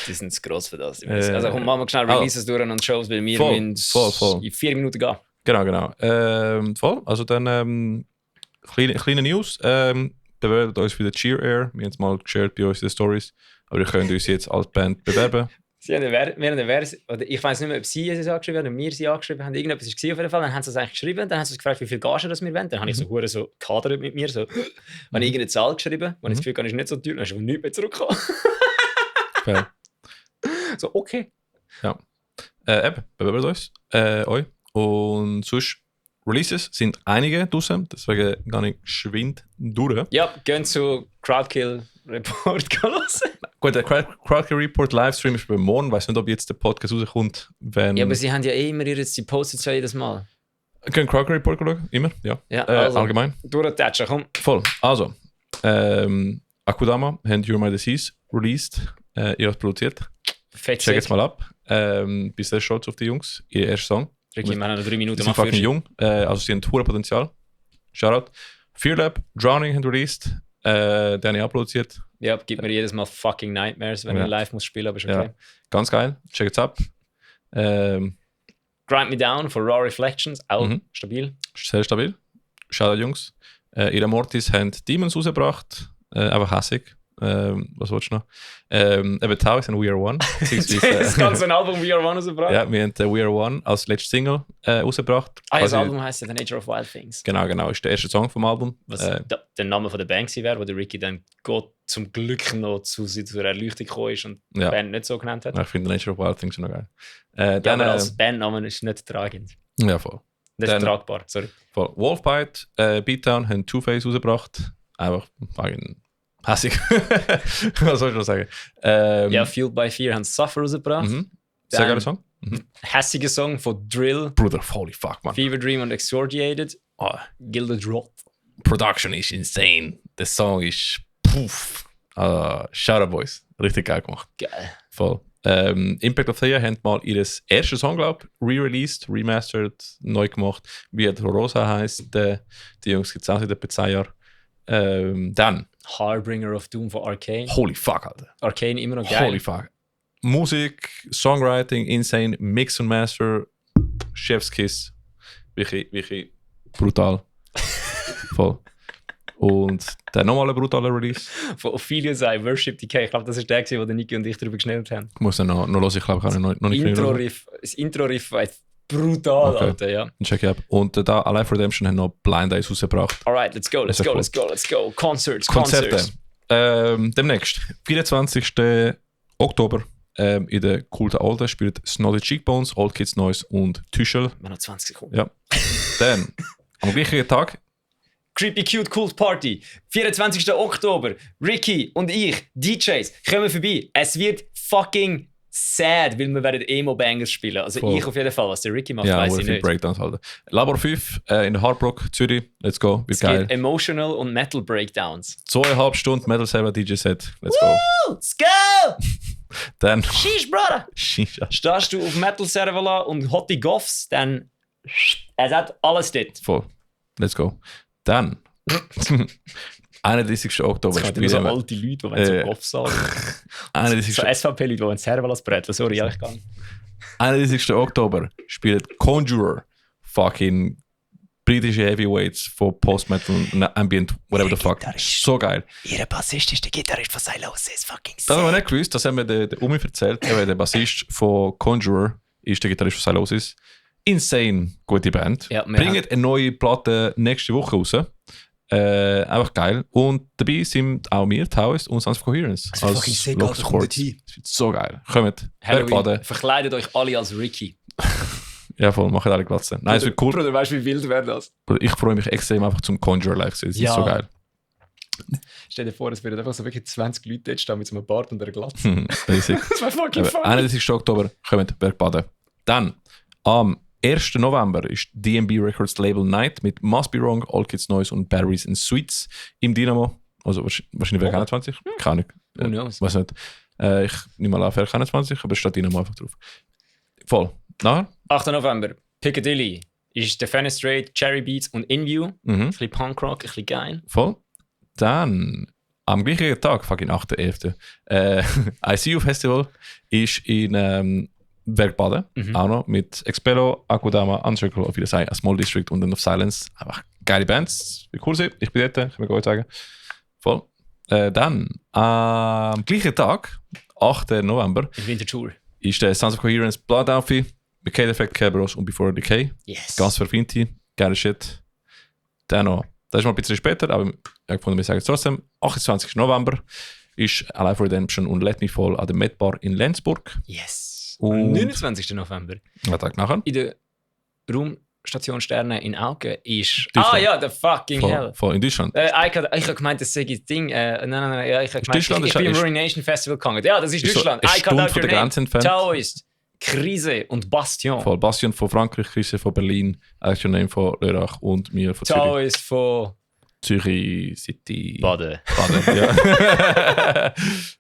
Die sind zu gross für das. Also komm, machen wir schnell Releases durch und Shows, weil wir voll. in 4 Minuten gehen. Genau. Voll. Also dann kleine News. Bewerbt uns für den Cheer Air. Wir haben es mal geshared bei uns in den Stories. Aber ihr könnt uns jetzt als Band bewerben. Wir haben eine Version, oder ich weiß nicht mehr, ob sie es angeschrieben haben oder wir sie angeschrieben haben. Irgendetwas war auf jeden Fall. Dann haben sie es eigentlich geschrieben. Dann haben sie gefragt, wie viel Gage das wir wollen. Dann habe ich so gehadert mit mir. So, habe ich irgendeine Zahl geschrieben. Und ich das Gefühl habe, ist nicht so teuer. Dann ist nichts mehr zurückgekommen. Okay. So, okay. Ja. Eben, bewerbt uns. Euch. Und sonst Releases sind einige draußen, deswegen gehe ich geschwind durch. Ja, gehen zu Crowdkill Report hören. Gut, der Crowdkill Report Livestream ist bei morgen. Ich weiß nicht, ob jetzt der Podcast rauskommt. Wenn Ja, aber sie haben ja immer die postet ja jedes Mal. Können Crowdkill Report schauen? Immer? Ja. Also, allgemein. Durchtatschen, komm. Voll. Also, Akudama haben You're My Disease released. Ihr habt es produziert. Fett. Check jetzt mal ab. Bist sehr stolz auf die Jungs. Ihr erster Song. Ricky, wir haben noch 3 Minuten. Sie sind fucking jung, also sie haben hohes Potenzial. Shoutout. Fearlab, Drowning haben released, den habe ich auch produziert. Ja, gibt mir jedes Mal fucking Nightmares, wenn ich live muss spielen, aber ist okay. Ja, ganz geil, check es ab. Grind Me Down von Raw Reflections, auch stabil. Sehr stabil. Shoutout Jungs. Ihre Mortis haben Demons rausgebracht, einfach hässig. Was wolltest du noch? Eben Taus und We Are One. Das ganze Album We Are One rausgebracht? Ja, wir haben We Are One als letzte Single rausgebracht. Das Album heisst The Nature of Wild Things. Genau, ist der erste Song vom Album. Was der Name von der Band wäre, wo der Ricky dann Gott zum Glück noch zur Erleuchtung gekommen ist und die Band nicht so genannt hat. Ich finde The Nature of Wild Things noch geil. Dann, aber als Bandnamen ist nicht tragend. Ja, voll. Nicht tragbar, sorry. Voll. Wolfbite, Beatdown haben Two-Face rausgebracht. Einfach hässig. Was soll ich noch sagen? Ja, Fueled by Fear haben Suffer rausgebracht. Sehr geiler Song. Hässiger Song von Drill. Bruder, holy fuck, man. Fever Dream und Exordiated. Gilded Rot. Production ist insane. Der Song ist puff. Shout-out Boys. Richtig geil gemacht. Geil. Voll. Impact of the Year haben mal ihr erstes Song, glaube ich, re-released, remastered, neu gemacht. Wie der Rosa heisst. Die Jungs gibt es auch seit etwa 10 Jahren. Dann Harbinger of Doom von Arcane. Holy fuck, Alter. Arcane immer noch geil. Holy fuck. Musik, Songwriting, insane, Mix und Master, Chefskiss. Wirklich brutal. Voll. Und der normale brutale Release. Von Ophelia sei Worship Decay. Ich glaube, das ist der, den Niki und ich darüber geschnellt haben. Ich muss dann noch hören, ich glaube, ich habe noch nicht Intro-Riff. Das Intro-Riff war brutal, okay. Alter, ja. Check it up. Und da Alive Redemption haben noch Blind Eyes rausgebracht. Alright, let's go. Concerts. Konzerte. Demnächst, 24. Oktober, in der Kulten Alten spielt Snotty Cheekbones, Old Kids Noise und Tüschel. Wir haben noch 20 Sekunden. Ja. Dann, am gleichen Tag, Creepy Cute Cult Party. 24. Oktober. Ricky und ich, DJs, kommen vorbei. Es wird fucking sad, weil wir werden Emo-Bangers spielen. Also Voll. ich auf jeden Fall. Was der Ricky macht, Ja, weiss wo ich viel nicht. Breakdowns halten. Labor 5 in der Hardrock, Zürich. Let's go. Wird Es geil. geht Emotional und Metal Breakdowns. 2,5 Stunden Metal Server DJ Set. Let's go. Let's go! Dann. Sheesh, brother! Shisha. Stehst du auf Metal Server und Hottie Goffs, dann es hat alles dort. Voll. Let's go. Dann. 31. Oktober. Es gibt immer so alte Leute, die so Goffs sagen. 31. So SVP-Leute, die Server bretteln. Sorry, ja, ich kann. 31. Oktober spielt Conjurer fucking britische Heavyweights von Post-Metal und Ambient, whatever the fuck. So geil. Ihr Bassist ist der Gitarrist von Silosis. Fucking Das haben wir nicht gewusst, das haben wir der Umi erzählt. Der Bassist von Conjurer ist der Gitarrist von Silosis. Insane gute Band. Ja, Bringen eine neue Platte nächste Woche raus. Einfach geil. Und dabei sind auch wir, Taoist und Sons of Coherence. Das wird fucking sick, Alter, kommt dorthin. Das wird so geil. Kommt. Halloween, verkleidet euch alle als Ricky. Ja, voll, machen alle Glatze. Nein, es wird cool. Bruder, weißt du, wie wild wäre das? Ich freue mich extrem einfach zum Conjurer live zu sehen. Das Ja. ist so geil. Stell dir vor, es würden einfach so wirklich 20 Leute dort stehen mit so einem Bart und einer Glatze. Basic. Das wäre fucking funny. 31. Oktober kommt Bergbaden. Dann am 1. November ist DMB Records Label Night mit Must Be Wrong, All Kids Noise und Batteries and Sweets im Dynamo. Also wahrscheinlich Werk 21? Keine Ahnung. Weiß nicht. Ich nehme mal auf Werk 21, aber es steht Dynamo einfach drauf. Voll. Nachher? 8. November, Piccadilly ist der Fenestrate, Cherry Beats und Inview. Ein bisschen Punkrock, ein bisschen geil. Voll. Dann am gleichen Tag, fucking 8.11. ICU Festival ist in Bergbaden, auch noch, mit Expello, Akudama, Uncircle, auf Wiedersehen, A Small District und End of Silence. Einfach geile Bands, wie cool sie. Ich bin dort, kann mir gut sagen. Voll. Dann am gleichen Tag, 8. November, Wintertour. ist der Sons of Coherence Blood Outfit, Decay Effect, Kerberos und Before Decay. Yes. Ganz verfinte, geile Shit. Dann noch, das ist mal ein bisschen später, aber ich fand, wir sagen es trotzdem, 28. November ist Alive Redemption und Let Me Fall an der Met Bar in Lenzburg. Yes. Und 29. November. einen Tag nachher. In der Raumstation Sterne in Augen ist... Deutschland. Ah ja, der fucking hell. Voll in Deutschland. Ich habe gemeint, das sei ein Ding. Nein, ja, ich habe gemeint, Deutschland ich bin im ist- Ruination Festival gegangen. Ja, das ist ist so Deutschland. eine I cut Stunde out von your der name. Grenze entfernt. Taoist, Krise und Bastion. Voll Bastion von Frankreich, Krise von Berlin, Action Name von Lörrach und mir von Zürich. Taoist von Zürich City. Baden. Baden, ja.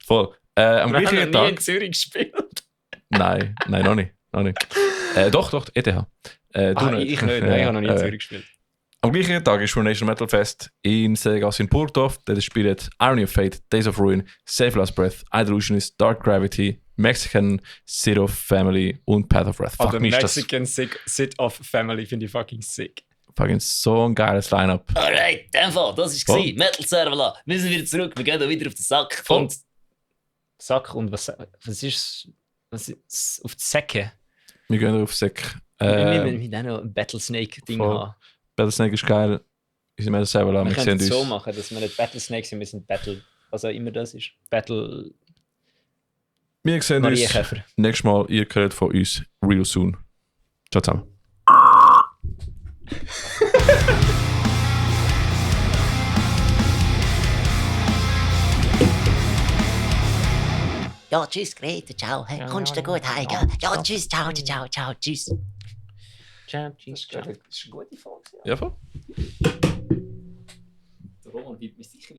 Voll. Am Wir haben gleichen noch nie in Tag. Zürich gespielt. Nein, noch nicht. Doch, ETH. Du Ich nicht. Nein, ich habe noch nie in Zürich gespielt. Am gleichen Tag ist Ruination Metal Fest in Senegas in Burgdorf. Dort spielt Irony of Fate, Days of Ruin, Save Last Breath, Illusionist, Dark Gravity, Mexican, Sid of Family und Path of Wrath. Aber Fuck, mich das Mexican Sit of Family finde ich fucking sick. fucking so ein geiles Line-Up. Alright, in dem Fall, das Voll. war Metal Servala. Wir sind wieder zurück, wir gehen da wieder auf den Sack. Voll. Und Sack und was ist auf die Säcke? Wir gehen auf Sek. Wir müssen auch noch ein Battlesnake-Ding voll. haben. Battlesnake ist geil. Wir sind Metal selber Wir wir können sehen es so uns. machen, dass wir nicht Battlesnake sind, wir sind Battle, was auch immer das ist. Battle Wir sehen uns Marienkäfer. nächstes Mal. Ihr hört von uns real soon. Ciao zusammen. Ja, tschüss, Grete, ciao. Hey, kommst du gut heim? Ja, tschüss, ciao, ciao, ciao, tschüss. Ciao, tschüss. Das ist eine gute Folge. Ja, voll. Der Roman wird mir sicher